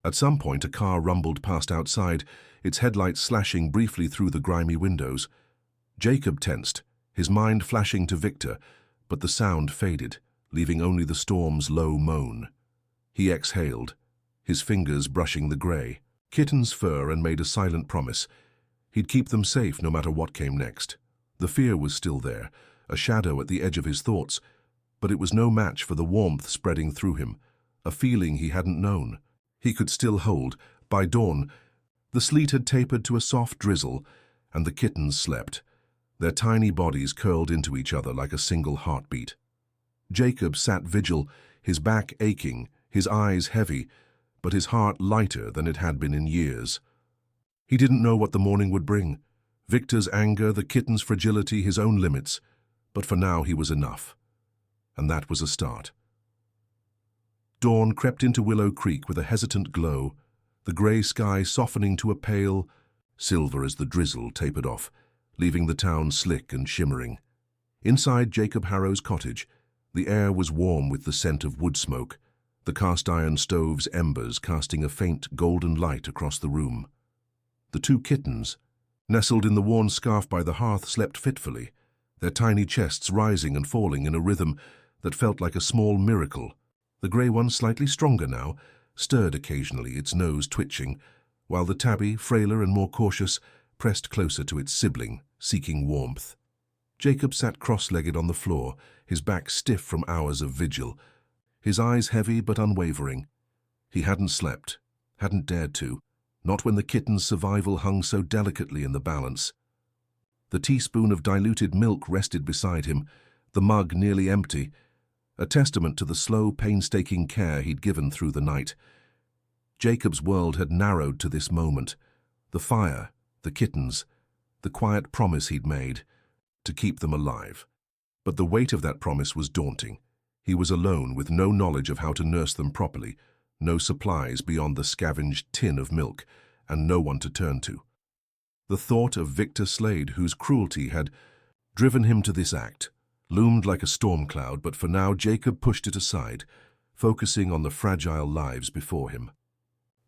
At some point, a car rumbled past outside, its headlights slashing briefly through the grimy windows. Jacob tensed, his mind flashing to Victor, but the sound faded, leaving only the storm's low moan. He exhaled, his fingers brushing the grey, kitten's fur, and made a silent promise. He'd keep them safe no matter what came next. The fear was still there, a shadow at the edge of his thoughts, but it was no match for the warmth spreading through him, a feeling he hadn't known. He could still hold. By dawn, the sleet had tapered to a soft drizzle, and the kittens slept, their tiny bodies curled into each other like a single heartbeat. Jacob sat vigil, his back aching, his eyes heavy, but his heart lighter than it had been in years. He didn't know what the morning would bring. Victor's anger, the kitten's fragility, his own limits. But for now he was enough. And that was a start. Dawn crept into Willow Creek with a hesitant glow, the grey sky softening to a pale silver as the drizzle tapered off, leaving the town slick and shimmering. Inside Jacob Harrow's cottage, the air was warm with the scent of wood smoke, the cast-iron stove's embers casting a faint golden light across the room. The two kittens, nestled in the worn scarf by the hearth, slept fitfully, their tiny chests rising and falling in a rhythm that felt like a small miracle. The grey one, slightly stronger now, stirred occasionally, its nose twitching, while the tabby, frailer and more cautious, pressed closer to its sibling, seeking warmth. Jacob sat cross-legged on the floor, his back stiff from hours of vigil, his eyes heavy but unwavering. He hadn't slept, hadn't dared to, not when the kitten's survival hung so delicately in the balance. The teaspoon of diluted milk rested beside him, the mug nearly empty, a testament to the slow, painstaking care he'd given through the night. Jacob's world had narrowed to this moment, the fire, the kittens, the quiet promise he'd made, to keep them alive. But the weight of that promise was daunting. He was alone with no knowledge of how to nurse them properly, no supplies beyond the scavenged tin of milk, and no one to turn to. The thought of Victor Slade, whose cruelty had driven him to this act, loomed like a storm cloud, but for now Jacob pushed it aside, focusing on the fragile lives before him.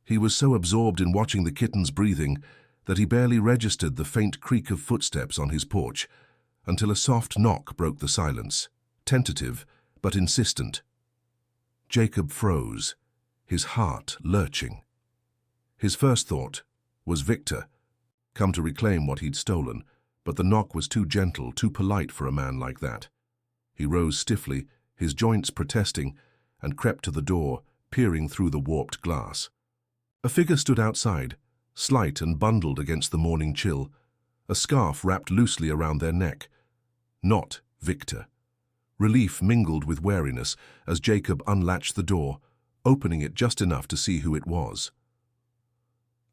He was so absorbed in watching the kittens breathing that he barely registered the faint creak of footsteps on his porch, until a soft knock broke the silence, tentative but insistent. Jacob froze, his heart lurching. His first thought was Victor, come to reclaim what he'd stolen, but the knock was too gentle, too polite for a man like that. He rose stiffly, his joints protesting, and crept to the door, peering through the warped glass. A figure stood outside, slight and bundled against the morning chill, a scarf wrapped loosely around their neck. Not Victor. Relief mingled with wariness as Jacob unlatched the door, opening it just enough to see who it was.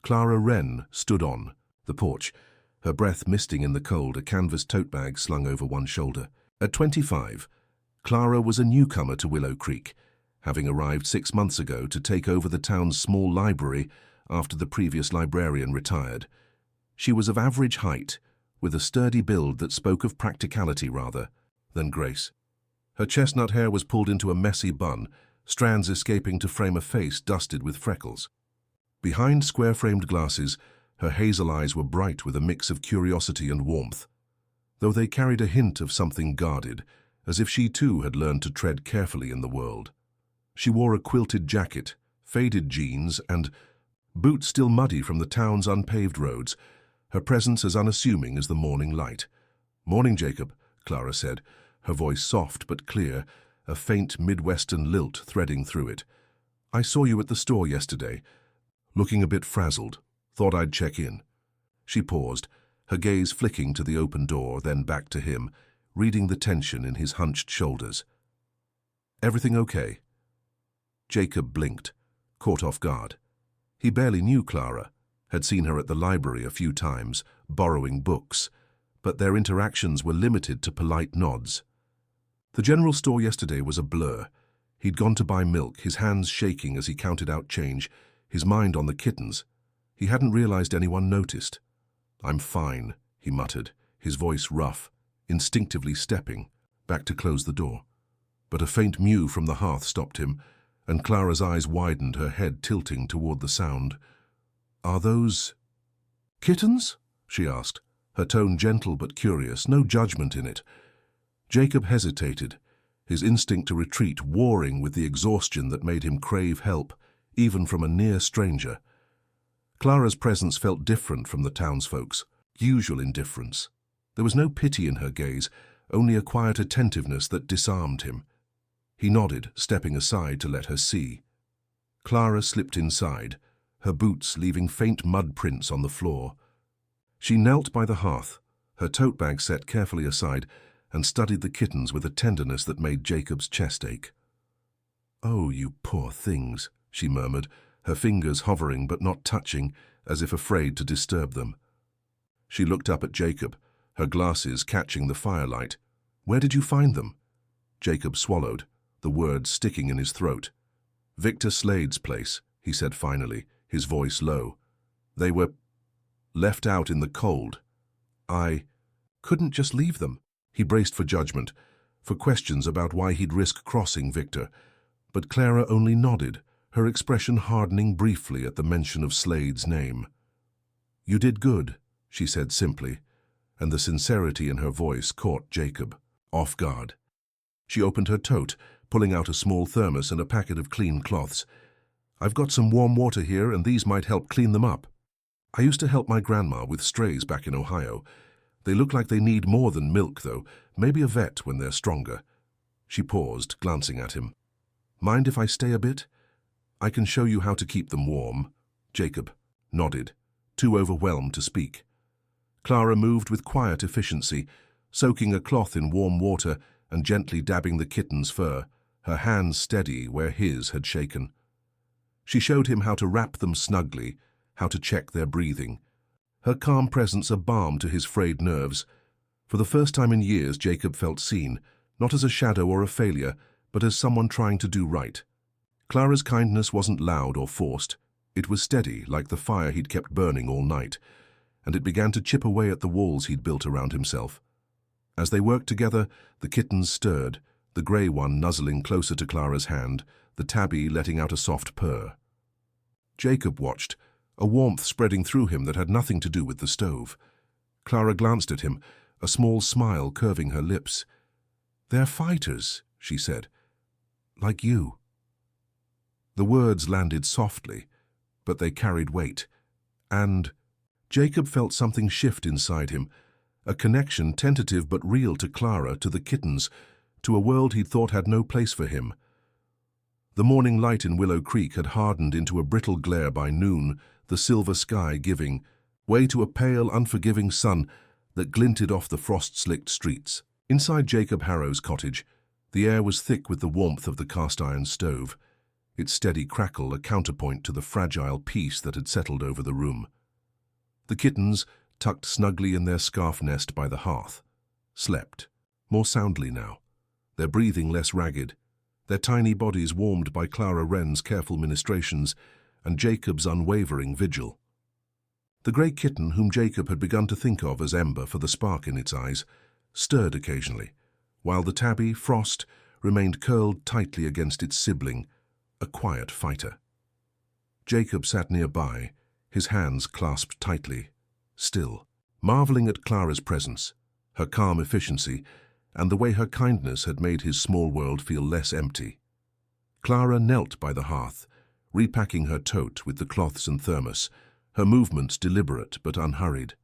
Clara Wren stood on the porch, her breath misting in the cold, a canvas tote bag slung over one shoulder. At 25, Clara was a newcomer to Willow Creek, having arrived 6 months ago to take over the town's small library after the previous librarian retired. She was of average height, with a sturdy build that spoke of practicality rather than grace. Her chestnut hair was pulled into a messy bun, strands escaping to frame a face dusted with freckles. Behind square-framed glasses, her hazel eyes were bright with a mix of curiosity and warmth, though they carried a hint of something guarded, as if she too had learned to tread carefully in the world. She wore a quilted jacket, faded jeans, and boots still muddy from the town's unpaved roads, her presence as unassuming as the morning light. "Morning, Jacob," Clara said, her voice soft but clear, a faint Midwestern lilt threading through it. "I saw you at the store yesterday, looking a bit frazzled. Thought I'd check in." She paused, her gaze flicking to the open door, then back to him, reading the tension in his hunched shoulders. "Everything okay?" Jacob blinked, caught off guard. He barely knew Clara, had seen her at the library a few times, borrowing books, but their interactions were limited to polite nods. The general store yesterday was a blur. He'd gone to buy milk, his hands shaking as he counted out change, his mind on the kittens. He hadn't realized anyone noticed. "I'm fine," he muttered, his voice rough, instinctively stepping back to close the door. But a faint mew from the hearth stopped him, and Clara's eyes widened, her head tilting toward the sound. "Are those kittens?" she asked, her tone gentle but curious, no judgment in it. Jacob hesitated, his instinct to retreat warring with the exhaustion that made him crave help, even from a near stranger. Clara's presence felt different from the townsfolk's usual indifference. There was no pity in her gaze, only a quiet attentiveness that disarmed him. He nodded, stepping aside to let her see. Clara slipped inside, her boots leaving faint mud prints on the floor. She knelt by the hearth, her tote bag set carefully aside, and studied the kittens with a tenderness that made Jacob's chest ache. "Oh, you poor things," she murmured, her fingers hovering but not touching, as if afraid to disturb them. She looked up at Jacob, her glasses catching the firelight. "Where did you find them?" Jacob swallowed, the words sticking in his throat. "Victor Slade's place," he said finally, his voice low. "They were left out in the cold. I couldn't just leave them." He braced for judgment, for questions about why he'd risk crossing Victor, but Clara only nodded, her expression hardening briefly at the mention of Slade's name. "You did good," she said simply, and the sincerity in her voice caught Jacob off guard. She opened her tote, pulling out a small thermos and a packet of clean cloths. "I've got some warm water here, and these might help clean them up. I used to help my grandma with strays back in Ohio. They look like they need more than milk, though. Maybe a vet when they're stronger." She paused, glancing at him. "Mind if I stay a bit? I can show you how to keep them warm." Jacob nodded, too overwhelmed to speak. Clara moved with quiet efficiency, soaking a cloth in warm water and gently dabbing the kitten's fur, her hands steady where his had shaken. She showed him how to wrap them snugly, how to check their breathing. Her calm presence a balm to his frayed nerves. For the first time in years, Jacob felt seen, not as a shadow or a failure, but as someone trying to do right. Clara's kindness wasn't loud or forced. It was steady, like the fire he'd kept burning all night, and it began to chip away at the walls he'd built around himself. As they worked together, the kittens stirred, the grey one nuzzling closer to Clara's hand, the tabby letting out a soft purr. Jacob watched, a warmth spreading through him that had nothing to do with the stove. Clara glanced at him, a small smile curving her lips. "They're fighters," she said. "Like you." The words landed softly, but they carried weight. And Jacob felt something shift inside him, a connection tentative but real to Clara, to the kittens, to a world he'd thought had no place for him. The morning light in Willow Creek had hardened into a brittle glare by noon, the silver sky giving way to a pale, unforgiving sun that glinted off the frost-slicked streets. Inside Jacob Harrow's cottage, the air was thick with the warmth of the cast-iron stove, its steady crackle a counterpoint to the fragile peace that had settled over the room. The kittens, tucked snugly in their scarf nest by the hearth, slept, more soundly now, their breathing less ragged, their tiny bodies warmed by Clara Wren's careful ministrations and Jacob's unwavering vigil. The grey kitten, whom Jacob had begun to think of as Ember for the spark in its eyes, stirred occasionally, while the tabby, Frost, remained curled tightly against its sibling, a quiet fighter. Jacob sat nearby, his hands clasped tightly, still, marveling at Clara's presence, her calm efficiency, and the way her kindness had made his small world feel less empty. Clara knelt by the hearth, repacking her tote with the cloths and thermos, her movements deliberate but unhurried.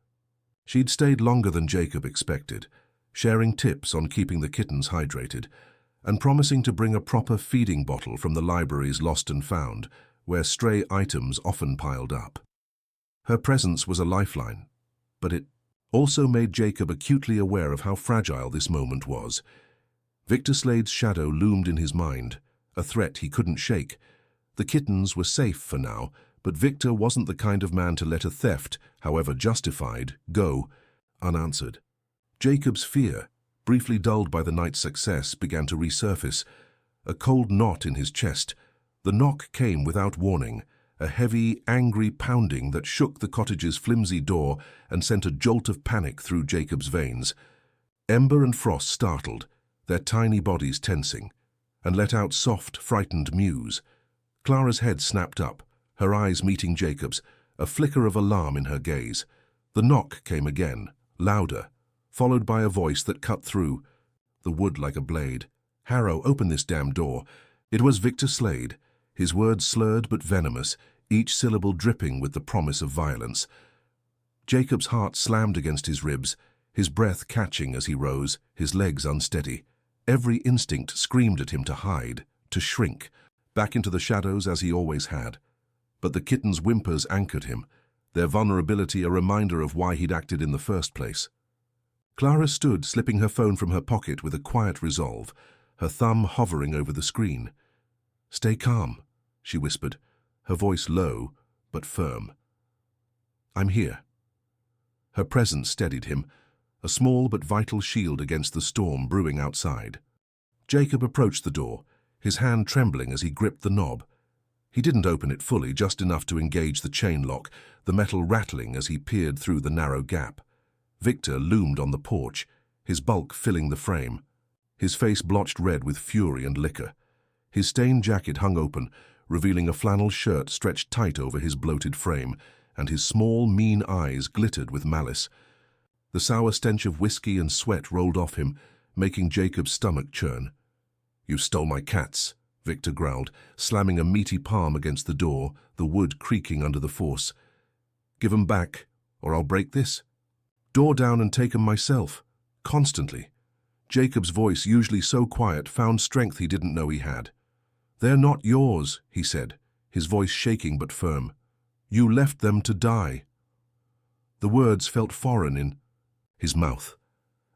She'd stayed longer than Jacob expected, sharing tips on keeping the kittens hydrated, and promising to bring a proper feeding bottle from the library's lost and found, where stray items often piled up. Her presence was a lifeline, but it also made Jacob acutely aware of how fragile this moment was. Victor Slade's shadow loomed in his mind, a threat he couldn't shake. The kittens were safe for now, but Victor wasn't the kind of man to let a theft, however justified, go unanswered. Jacob's fear, briefly dulled by the night's success, began to resurface, a cold knot in his chest. The knock came without warning, a heavy, angry pounding that shook the cottage's flimsy door and sent a jolt of panic through Jacob's veins. Ember and Frost startled, their tiny bodies tensing, and let out soft, frightened mews. Clara's head snapped up, her eyes meeting Jacob's, a flicker of alarm in her gaze. The knock came again, louder, followed by a voice that cut through the wood like a blade. "Harrow, open this damn door." It was Victor Slade, his words slurred but venomous, each syllable dripping with the promise of violence. Jacob's heart slammed against his ribs, his breath catching as he rose, his legs unsteady. Every instinct screamed at him to hide, to shrink, back into the shadows as he always had. But the kitten's whimpers anchored him, their vulnerability a reminder of why he'd acted in the first place. Clara stood, slipping her phone from her pocket with a quiet resolve, her thumb hovering over the screen. "Stay calm," she whispered, her voice low but firm. "I'm here." Her presence steadied him, a small but vital shield against the storm brewing outside. Jacob approached the door, his hand trembling as he gripped the knob. He didn't open it fully, just enough to engage the chain lock, the metal rattling as he peered through the narrow gap. Victor loomed on the porch, his bulk filling the frame, his face blotched red with fury and liquor. His stained jacket hung open, revealing a flannel shirt stretched tight over his bloated frame, and his small, mean eyes glittered with malice. The sour stench of whiskey and sweat rolled off him, making Jacob's stomach churn. "You stole my cats," Victor growled, slamming a meaty palm against the door, the wood creaking under the force. "Give 'em back, or I'll break this. Door down and take 'em myself." Constantly. Jacob's voice, usually so quiet, found strength he didn't know he had. "They're not yours," he said, his voice shaking but firm. "You left them to die." The words felt foreign in his mouth,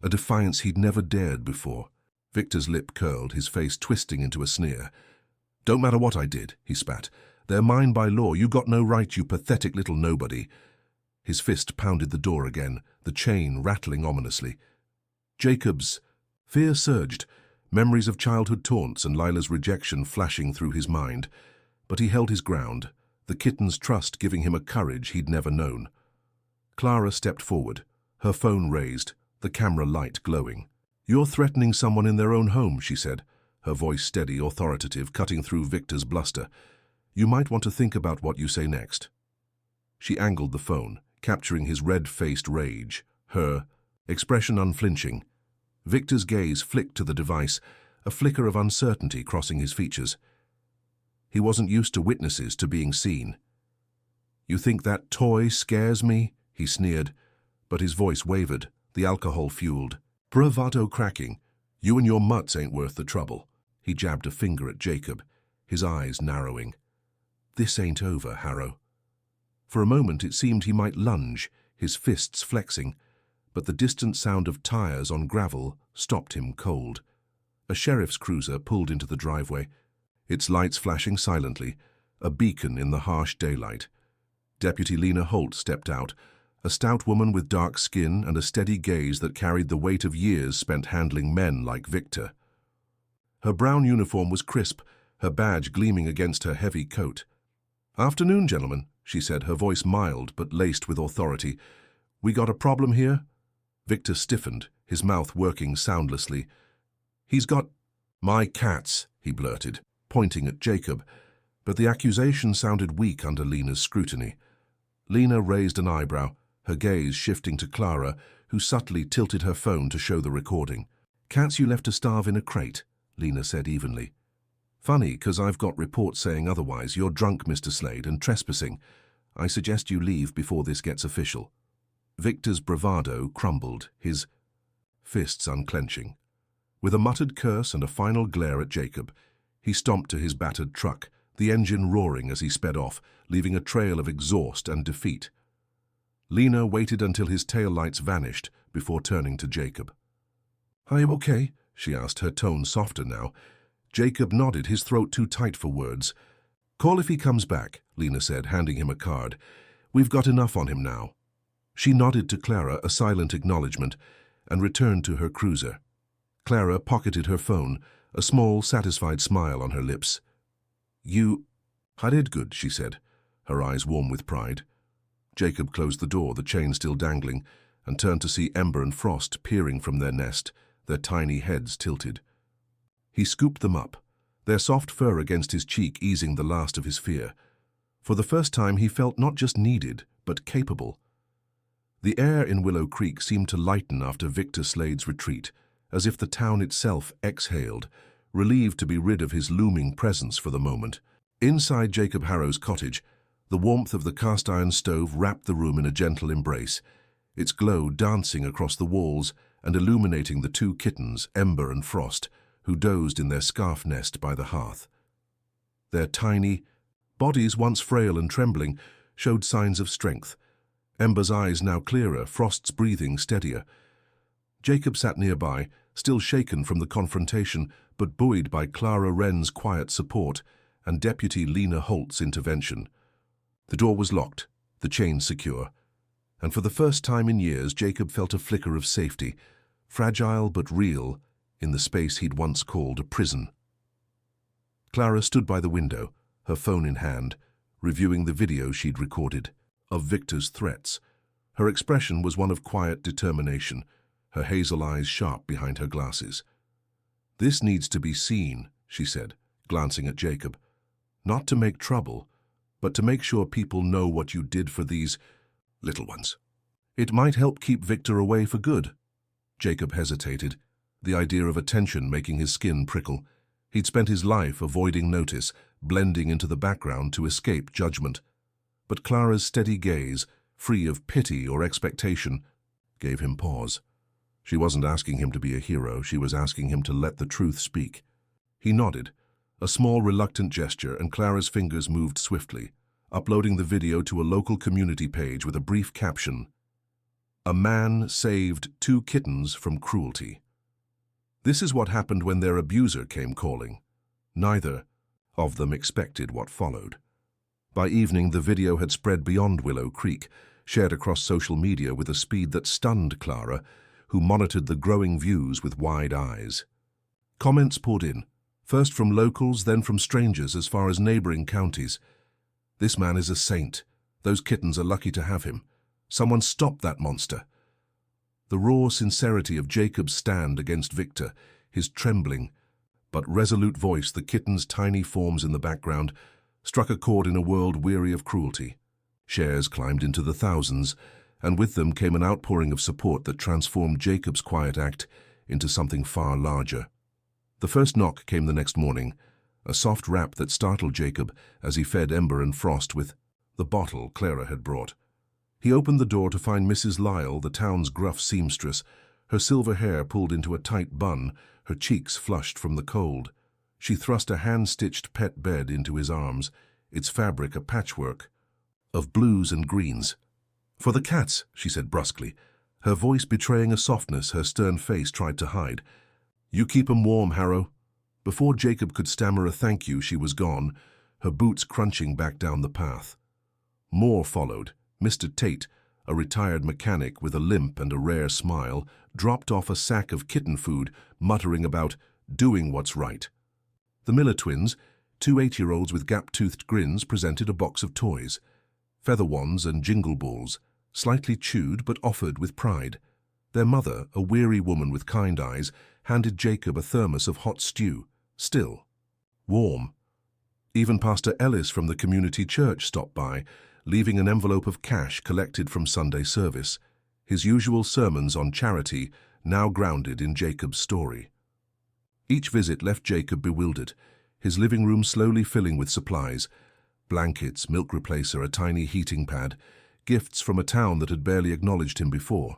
a defiance he'd never dared before. Victor's lip curled, his face twisting into a sneer. "Don't matter what I did," he spat. "They're mine by law. You got no right, you pathetic little nobody." His fist pounded the door again, the chain rattling ominously. Jacob's fear surged, memories of childhood taunts and Lila's rejection flashing through his mind. But he held his ground, the kitten's trust giving him a courage he'd never known. Clara stepped forward, her phone raised, the camera light glowing. "You're threatening someone in their own home," she said, her voice steady, authoritative, cutting through Victor's bluster. "You might want to think about what you say next." She angled the phone, capturing his red-faced rage, her expression unflinching. Victor's gaze flicked to the device, a flicker of uncertainty crossing his features. He wasn't used to witnesses, to being seen. "You think that toy scares me?" he sneered, but his voice wavered, the alcohol fueled. Bravado cracking. "You and your mutts ain't worth the trouble." He jabbed a finger at Jacob, his eyes narrowing. "This ain't over, Harrow." For a moment it seemed he might lunge, his fists flexing, but the distant sound of tires on gravel stopped him cold. A sheriff's cruiser pulled into the driveway, its lights flashing silently, a beacon in the harsh daylight. Deputy Lena Holt stepped out, a stout woman with dark skin and a steady gaze that carried the weight of years spent handling men like Victor. Her brown uniform was crisp, her badge gleaming against her heavy coat. "Afternoon, gentlemen," she said, her voice mild but laced with authority. "We got a problem here?" Victor stiffened, his mouth working soundlessly. "He's got my cats," he blurted, pointing at Jacob, but the accusation sounded weak under Lena's scrutiny. Lena raised an eyebrow, her gaze shifting to Clara, who subtly tilted her phone to show the recording. "Cats you left to starve in a crate," Lena said evenly. Funny, 'cause I've got reports saying otherwise. You're drunk, Mr. Slade, and trespassing. I suggest you leave before this gets official." Victor's bravado crumbled, his fists unclenching. With a muttered curse and a final glare at Jacob, he stomped to his battered truck, the engine roaring as he sped off, leaving a trail of exhaust and defeat. Lena waited until his taillights vanished before turning to Jacob. "Are you okay?" she asked, her tone softer now. Jacob nodded, his throat too tight for words. "Call if he comes back," Lena said, handing him a card. "We've got enough on him now." She nodded to Clara, a silent acknowledgement, and returned to her cruiser. Clara pocketed her phone, a small, satisfied smile on her lips. "I did good," she said, her eyes warm with pride. Jacob closed the door, the chain still dangling, and turned to see Ember and Frost peering from their nest, their tiny heads tilted. He scooped them up, their soft fur against his cheek easing the last of his fear. For the first time he felt not just needed, but capable. The air in Willow Creek seemed to lighten after Victor Slade's retreat, as if the town itself exhaled, relieved to be rid of his looming presence for the moment. Inside Jacob Harrow's cottage, the warmth of the cast-iron stove wrapped the room in a gentle embrace, its glow dancing across the walls and illuminating the two kittens, Ember and Frost, who dozed in their scarf nest by the hearth. Their tiny bodies, once frail and trembling, showed signs of strength. Ember's eyes now clearer, Frost's breathing steadier. Jacob sat nearby, still shaken from the confrontation, but buoyed by Clara Wren's quiet support and Deputy Lena Holt's intervention. The door was locked, the chain secure, and for the first time in years Jacob felt a flicker of safety, fragile but real, in the space he'd once called a prison. Clara stood by the window, her phone in hand, reviewing the video she'd recorded of Victor's threats. Her expression was one of quiet determination, her hazel eyes sharp behind her glasses. "This needs to be seen," she said, glancing at Jacob. "Not to make trouble, but to make sure people know what you did for these little ones. It might help keep Victor away for good." Jacob hesitated, the idea of attention making his skin prickle. He'd spent his life avoiding notice, blending into the background to escape judgment. But Clara's steady gaze, free of pity or expectation, gave him pause. She wasn't asking him to be a hero, she was asking him to let the truth speak. He nodded, a small reluctant gesture, and Clara's fingers moved swiftly, uploading the video to a local community page with a brief caption: "A man saved 2 kittens from cruelty." This is what happened when their abuser came calling. Neither of them expected what followed. By evening, the video had spread beyond Willow Creek, shared across social media with a speed that stunned Clara, who monitored the growing views with wide eyes. Comments poured in, first from locals, then from strangers as far as neighboring counties. "This man is a saint. Those kittens are lucky to have him. Someone stop that monster." The raw sincerity of Jacob's stand against Victor, his trembling but resolute voice, the kittens' tiny forms in the background, struck a chord in a world weary of cruelty. Shares climbed into the thousands, and with them came an outpouring of support that transformed Jacob's quiet act into something far larger. The first knock came the next morning, a soft rap that startled Jacob as he fed Ember and Frost with the bottle Clara had brought. He opened the door to find Mrs. Lyle, the town's gruff seamstress, her silver hair pulled into a tight bun, her cheeks flushed from the cold. She thrust a hand-stitched pet bed into his arms, its fabric a patchwork of blues and greens. "For the cats," she said brusquely, her voice betraying a softness her stern face tried to hide. "You keep 'em warm, Harrow." Before Jacob could stammer a thank you, she was gone, her boots crunching back down the path. More followed. Mr. Tate, a retired mechanic with a limp and a rare smile, dropped off a sack of kitten food, muttering about doing what's right. The Miller twins, 2 8-year-olds with gap-toothed grins, presented a box of toys, feather wands and jingle balls, slightly chewed but offered with pride. Their mother, a weary woman with kind eyes, handed Jacob a thermos of hot stew, still warm. Even Pastor Ellis from the community church stopped by, leaving an envelope of cash collected from Sunday service, his usual sermons on charity now grounded in Jacob's story. Each visit left Jacob bewildered, his living room slowly filling with supplies: blankets, milk replacer, a tiny heating pad, gifts from a town that had barely acknowledged him before.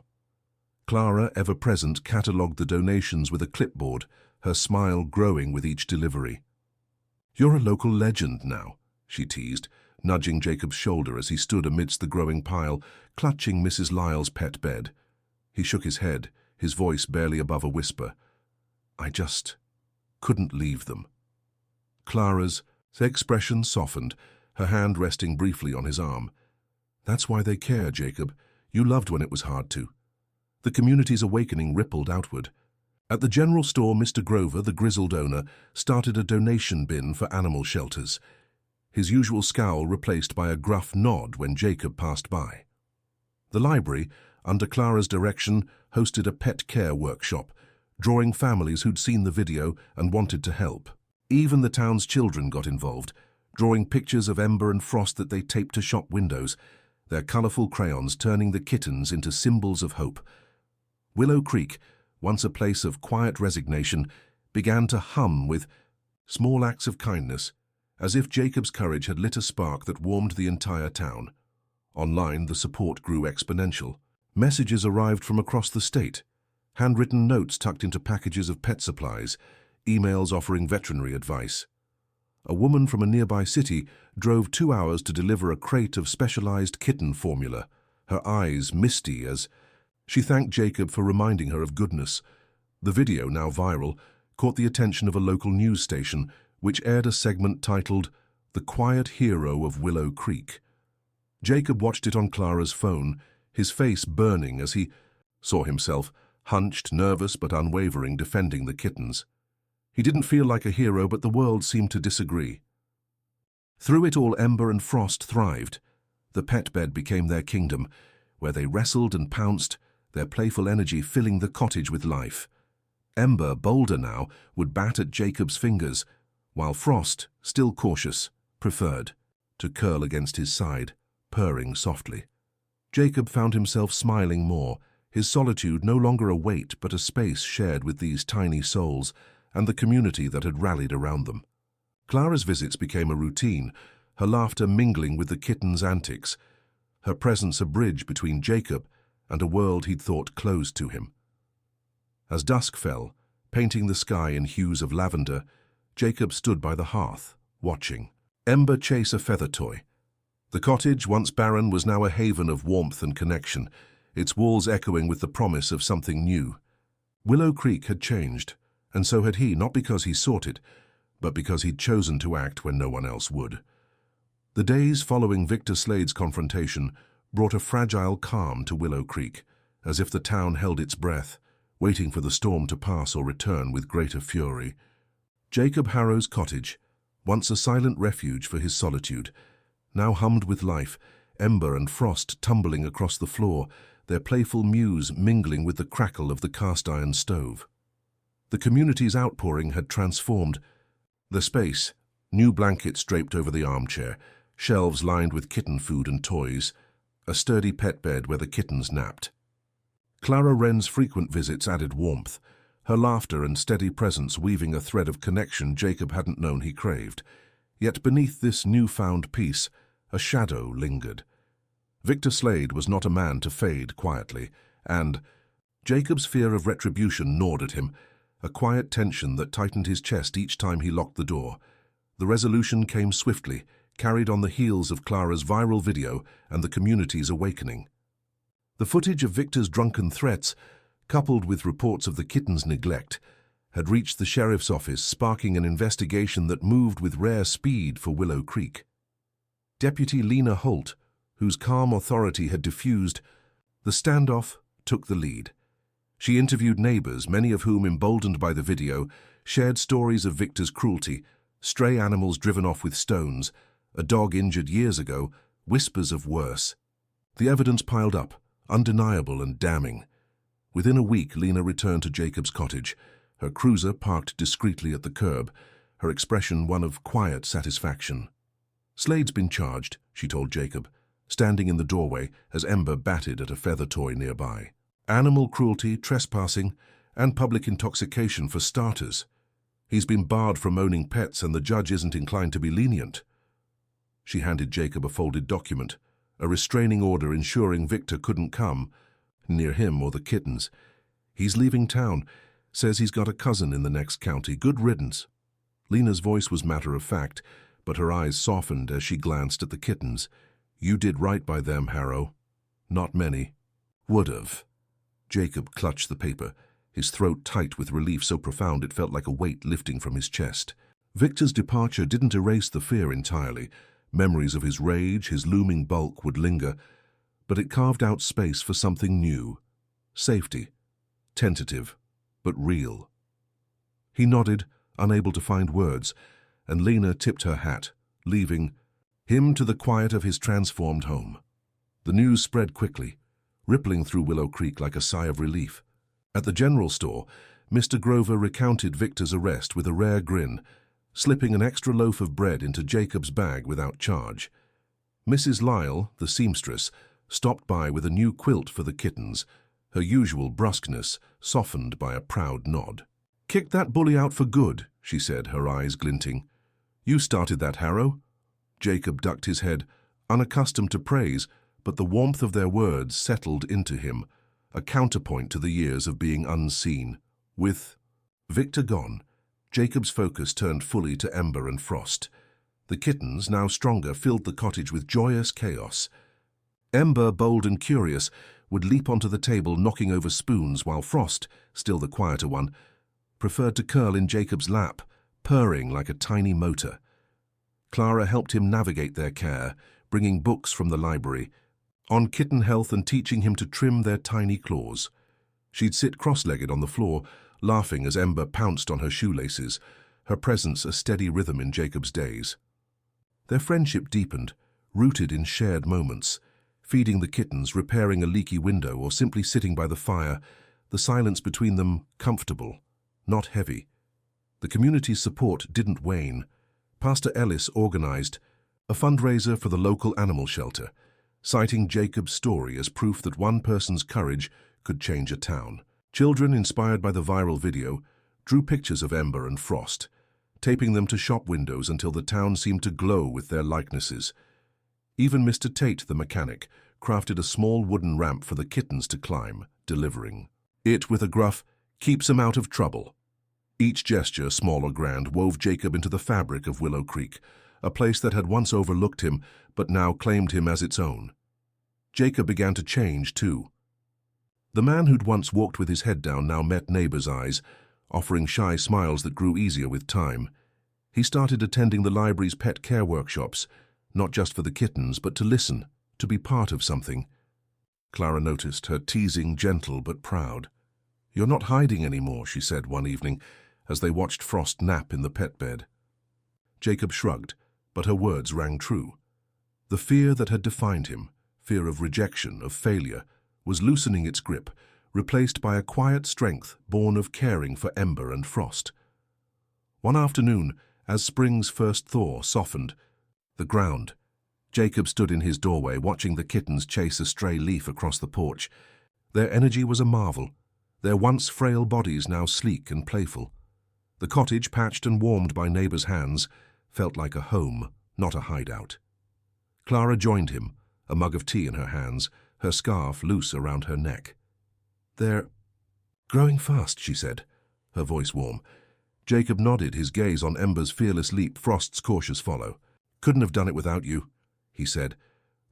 Clara, ever present, catalogued the donations with a clipboard, her smile growing with each delivery. "You're a local legend now," she teased, nudging Jacob's shoulder as he stood amidst the growing pile, clutching Mrs. Lyle's pet bed. He shook his head, his voice barely above a whisper. "I just couldn't leave them." Clara's expression softened, her hand resting briefly on his arm. "That's why they care, Jacob. You loved when it was hard to." The community's awakening rippled outward. At the general store, Mr. Grover, the grizzled owner, started a donation bin for animal shelters, his usual scowl replaced by a gruff nod when Jacob passed by. The library, under Clara's direction, hosted a pet care workshop, drawing families who'd seen the video and wanted to help. Even the town's children got involved, drawing pictures of Ember and Frost that they taped to shop windows, their colourful crayons turning the kittens into symbols of hope. Willow Creek, once a place of quiet resignation, began to hum with small acts of kindness, as if Jacob's courage had lit a spark that warmed the entire town. Online, the support grew exponential. Messages arrived from across the state, handwritten notes tucked into packages of pet supplies, emails offering veterinary advice. A woman from a nearby city drove 2 hours to deliver a crate of specialized kitten formula, her eyes misty as she thanked Jacob for reminding her of goodness. The video, now viral, caught the attention of a local news station, which aired a segment titled "The Quiet Hero of Willow Creek." Jacob watched it on Clara's phone, his face burning as he saw himself, hunched, nervous but unwavering, defending the kittens. He didn't feel like a hero, but the world seemed to disagree. Through it all, Ember and Frost thrived. The pet bed became their kingdom, where they wrestled and pounced, their playful energy filling the cottage with life. Ember, bolder now, would bat at Jacob's fingers, while Frost, still cautious, preferred to curl against his side, purring softly. Jacob found himself smiling more, his solitude no longer a weight but a space shared with these tiny souls and the community that had rallied around them. Clara's visits became a routine, her laughter mingling with the kittens' antics, her presence a bridge between Jacob and a world he'd thought closed to him. As dusk fell, painting the sky in hues of lavender, Jacob stood by the hearth, watching Ember chase a feather toy. The cottage, once barren, was now a haven of warmth and connection, its walls echoing with the promise of something new. Willow Creek had changed, and so had he, not because he sought it, but because he'd chosen to act when no one else would. The days following Victor Slade's confrontation brought a fragile calm to Willow Creek, as if the town held its breath, waiting for the storm to pass or return with greater fury. Jacob Harrow's cottage, once a silent refuge for his solitude, now hummed with life, Ember and Frost tumbling across the floor, their playful mews mingling with the crackle of the cast-iron stove. The community's outpouring had transformed the space, new blankets draped over the armchair, shelves lined with kitten food and toys, a sturdy pet bed where the kittens napped. Clara Wren's frequent visits added warmth, her laughter and steady presence weaving a thread of connection Jacob hadn't known he craved. Yet beneath this newfound peace, a shadow lingered. Victor Slade was not a man to fade quietly, and Jacob's fear of retribution gnawed at him, a quiet tension that tightened his chest each time he locked the door. The resolution came swiftly, carried on the heels of Clara's viral video and the community's awakening. The footage of Victor's drunken threats, coupled with reports of the kitten's neglect, had reached the sheriff's office, sparking an investigation that moved with rare speed for Willow Creek. Deputy Lena Holt, whose calm authority had diffused the standoff, took the lead. She interviewed neighbors, many of whom, emboldened by the video, shared stories of Victor's cruelty, stray animals driven off with stones, a dog injured years ago, whispers of worse. The evidence piled up, undeniable and damning. Within a week, Lena returned to Jacob's cottage, her cruiser parked discreetly at the curb, her expression one of quiet satisfaction. "Slade's been charged," she told Jacob, standing in the doorway as Ember batted at a feather toy nearby. "Animal cruelty, trespassing, and public intoxication for starters." He's been barred from owning pets and the judge isn't inclined to be lenient. She handed Jacob a folded document, a restraining order ensuring Victor couldn't come near him or the kittens. He's leaving town, says he's got a cousin in the next county. Good riddance. Lena's voice was matter-of-fact, but her eyes softened as she glanced at the kittens. You did right by them, Harrow. Not many. Would've. Jacob clutched the paper, his throat tight with relief so profound it felt like a weight lifting from his chest. Victor's departure didn't erase the fear entirely. Memories of his rage, his looming bulk would linger, but it carved out space for something new. Safety. Tentative, but real. He nodded, unable to find words, and Lena tipped her hat, leaving him to the quiet of his transformed home. The news spread quickly, rippling through Willow Creek like a sigh of relief. At the general store, Mr. Grover recounted Victor's arrest with a rare grin, slipping an extra loaf of bread into Jacob's bag without charge. Mrs. Lyle, the seamstress, stopped by with a new quilt for the kittens, her usual brusqueness softened by a proud nod. "Kicked that bully out for good," she said, her eyes glinting. "You started that, Harrow." Jacob ducked his head, unaccustomed to praise, but the warmth of their words settled into him, a counterpoint to the years of being unseen. With Victor gone, Jacob's focus turned fully to Ember and Frost. The kittens, now stronger, filled the cottage with joyous chaos. Ember, bold and curious, would leap onto the table, knocking over spoons, while Frost, still the quieter one, preferred to curl in Jacob's lap, purring like a tiny motor. Clara helped him navigate their care, bringing books from the library, on kitten health and teaching him to trim their tiny claws. She'd sit cross-legged on the floor, laughing as Ember pounced on her shoelaces, her presence a steady rhythm in Jacob's days. Their friendship deepened, rooted in shared moments, feeding the kittens, repairing a leaky window, or simply sitting by the fire, the silence between them comfortable, not heavy. The community's support didn't wane. Pastor Ellis organized a fundraiser for the local animal shelter, citing Jacob's story as proof that one person's courage could change a town. Children, inspired by the viral video, drew pictures of Ember and Frost, taping them to shop windows until the town seemed to glow with their likenesses. Even Mr. Tate, the mechanic, crafted a small wooden ramp for the kittens to climb, delivering it with a gruff, "Keeps 'em out of trouble." Each gesture, small or grand, wove Jacob into the fabric of Willow Creek, a place that had once overlooked him but now claimed him as its own. Jacob began to change, too. The man who'd once walked with his head down now met neighbors' eyes, offering shy smiles that grew easier with time. He started attending the library's pet care workshops, not just for the kittens, but to listen, to be part of something. Clara noticed, her teasing gentle but proud. "You're not hiding anymore," she said one evening, as they watched Frost nap in the pet bed. Jacob shrugged, but her words rang true. The fear that had defined him, fear of rejection, of failure, was loosening its grip, replaced by a quiet strength born of caring for Ember and Frost. One afternoon, as spring's first thaw softened the ground, Jacob stood in his doorway watching the kittens chase a stray leaf across the porch. Their energy was a marvel, their once frail bodies now sleek and playful. The cottage, patched and warmed by neighbors' hands, felt like a home, not a hideout. Clara joined him, a mug of tea in her hands, her scarf loose around her neck. "They're growing fast," she said, her voice warm. Jacob nodded, his gaze on Ember's fearless leap, Frost's cautious follow. "Couldn't have done it without you," he said,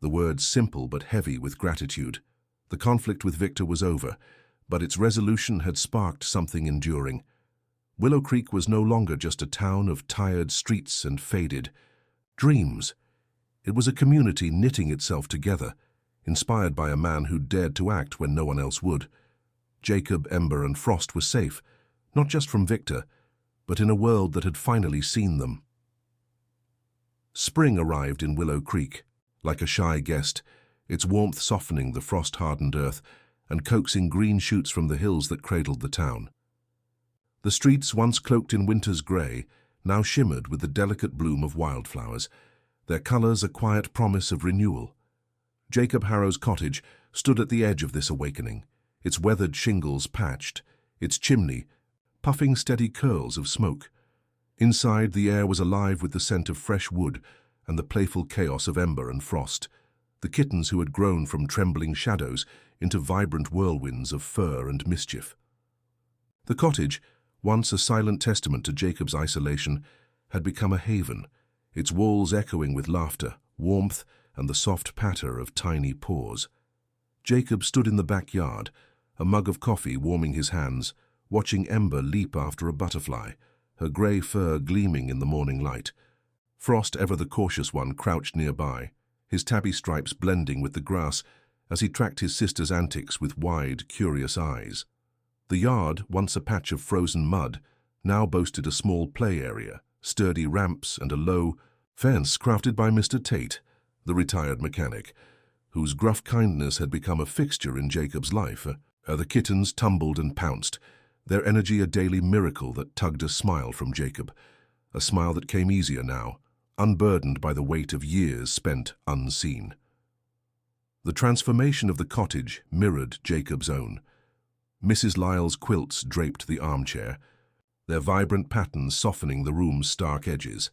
the words simple but heavy with gratitude. The conflict with Victor was over, but its resolution had sparked something enduring. Willow Creek was no longer just a town of tired streets and faded dreams. It was a community knitting itself together, inspired by a man who dared to act when no one else would. Jacob, Ember, and Frost were safe, not just from Victor, but in a world that had finally seen them. Spring arrived in Willow Creek, like a shy guest, its warmth softening the frost-hardened earth and coaxing green shoots from the hills that cradled the town. The streets, once cloaked in winter's grey, now shimmered with the delicate bloom of wildflowers, their colours a quiet promise of renewal. Jacob Harrow's cottage stood at the edge of this awakening, its weathered shingles patched, its chimney puffing steady curls of smoke. Inside, the air was alive with the scent of fresh wood and the playful chaos of ember and frost, the kittens who had grown from trembling shadows into vibrant whirlwinds of fur and mischief. The cottage, once a silent testament to Jacob's isolation, had become a haven, its walls echoing with laughter, warmth, and the soft patter of tiny paws. Jacob stood in the backyard, a mug of coffee warming his hands, watching Ember leap after a butterfly, her grey fur gleaming in the morning light. Frost, ever the cautious one, crouched nearby, his tabby stripes blending with the grass as he tracked his sister's antics with wide, curious eyes. The yard, once a patch of frozen mud, now boasted a small play area, sturdy ramps, and a low fence crafted by Mr. Tate, the retired mechanic, whose gruff kindness had become a fixture in Jacob's life. The kittens tumbled and pounced, their energy a daily miracle that tugged a smile from Jacob, a smile that came easier now, unburdened by the weight of years spent unseen. The transformation of the cottage mirrored Jacob's own. Mrs. Lyle's quilts draped the armchair, their vibrant patterns softening the room's stark edges.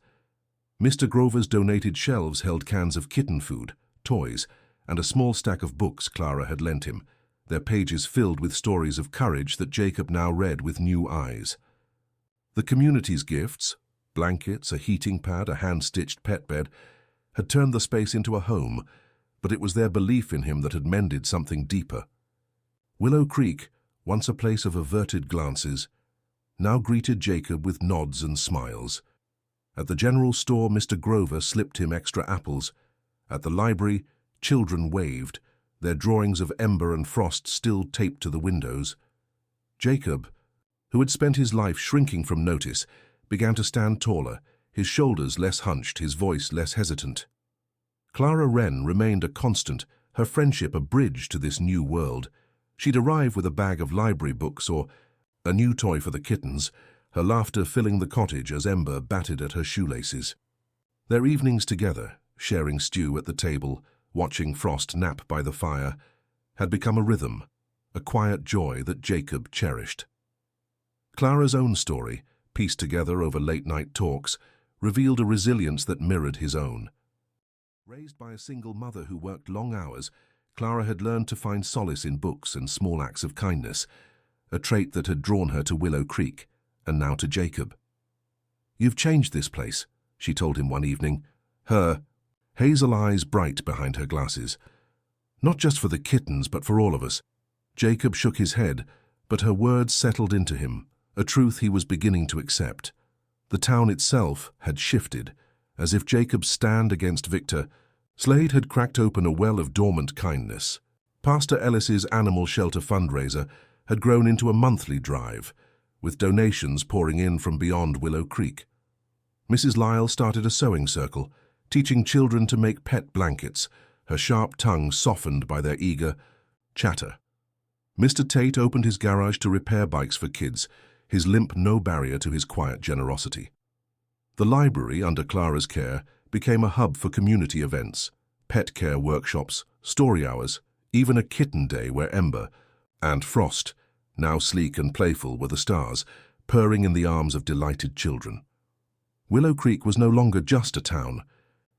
Mr. Grover's donated shelves held cans of kitten food, toys, and a small stack of books Clara had lent him, their pages filled with stories of courage that Jacob now read with new eyes. The community's gifts, blankets, a heating pad, a hand-stitched pet bed, had turned the space into a home, but it was their belief in him that had mended something deeper. Willow Creek, once a place of averted glances, now greeted Jacob with nods and smiles. At the general store, Mr. Grover slipped him extra apples. At the library, children waved, their drawings of Ember and Frost still taped to the windows. Jacob, who had spent his life shrinking from notice, began to stand taller, his shoulders less hunched, his voice less hesitant. Clara Wren remained a constant, her friendship a bridge to this new world. She'd arrive with a bag of library books or a new toy for the kittens, her laughter filling the cottage as Ember batted at her shoelaces. Their evenings together, sharing stew at the table, watching Frost nap by the fire, had become a rhythm, a quiet joy that Jacob cherished. Clara's own story, pieced together over late-night talks, revealed a resilience that mirrored his own. Raised by a single mother who worked long hours, Clara had learned to find solace in books and small acts of kindness, a trait that had drawn her to Willow Creek, and now to Jacob. "You've changed this place," she told him one evening, her hazel eyes bright behind her glasses. "Not just for the kittens, but for all of us." Jacob shook his head, but her words settled into him, a truth he was beginning to accept. The town itself had shifted, as if Jacob's stand against Victor, Slade had cracked open a well of dormant kindness. Pastor Ellis's animal shelter fundraiser had grown into a monthly drive, with donations pouring in from beyond Willow Creek. Mrs. Lyle started a sewing circle, teaching children to make pet blankets, her sharp tongue softened by their eager chatter. Mr. Tate opened his garage to repair bikes for kids, his limp no barrier to his quiet generosity. The library, under Clara's care, became a hub for community events, pet care workshops, story hours, even a kitten day where Ember and Frost, now sleek and playful, were the stars, purring in the arms of delighted children. Willow Creek was no longer just a town.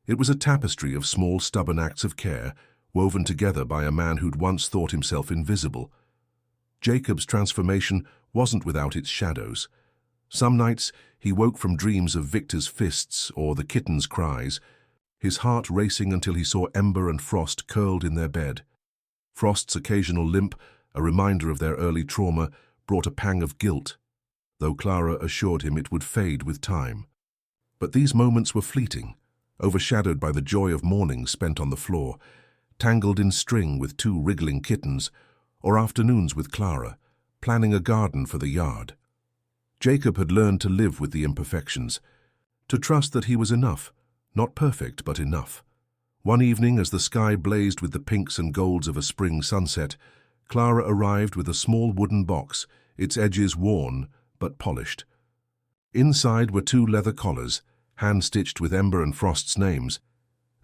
It was a tapestry of small, stubborn acts of care, woven together by a man who'd once thought himself invisible. Jacob's transformation wasn't without its shadows. Some nights he woke from dreams of Victor's fists or the kitten's cries, his heart racing until he saw Ember and Frost curled in their bed. Frost's occasional limp, a reminder of their early trauma, brought a pang of guilt, though Clara assured him it would fade with time. But these moments were fleeting, overshadowed by the joy of mornings spent on the floor, tangled in string with two wriggling kittens, or afternoons with Clara, planning a garden for the yard. Jacob had learned to live with the imperfections, to trust that he was enough, not perfect, but enough. One evening, as the sky blazed with the pinks and golds of a spring sunset, Clara arrived with a small wooden box, its edges worn but polished. Inside were two leather collars, hand-stitched with Ember and Frost's names,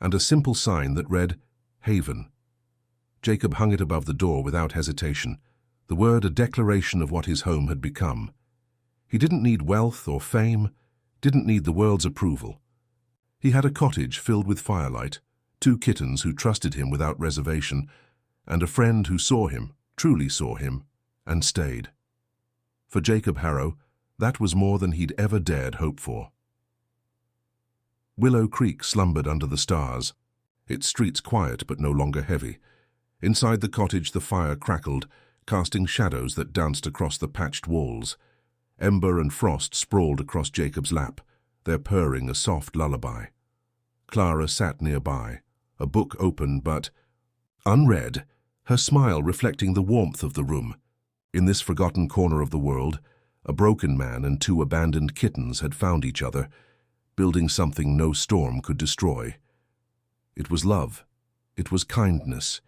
and a simple sign that read, "Haven." Jacob hung it above the door without hesitation, the word a declaration of what his home had become. He didn't need wealth or fame, didn't need the world's approval. He had a cottage filled with firelight, 2 kittens who trusted him without reservation, and a friend who saw him, truly saw him, and stayed. For Jacob Harrow, that was more than he'd ever dared hope for. Willow Creek slumbered under the stars, its streets quiet but no longer heavy. Inside the cottage the fire crackled, casting shadows that danced across the patched walls. Ember and Frost sprawled across Jacob's lap, their purring a soft lullaby. Clara sat nearby, a book open but unread, her smile reflecting the warmth of the room. In this forgotten corner of the world, a broken man and 2 abandoned kittens had found each other, building something no storm could destroy. It was love. It was kindness.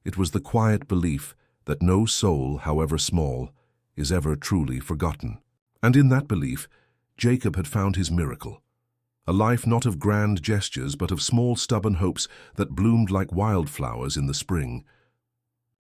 It was the quiet belief that no soul, however small, is ever truly forgotten. And in that belief, Jacob had found his miracle. A life not of grand gestures, but of small, stubborn hopes that bloomed like wildflowers in the spring.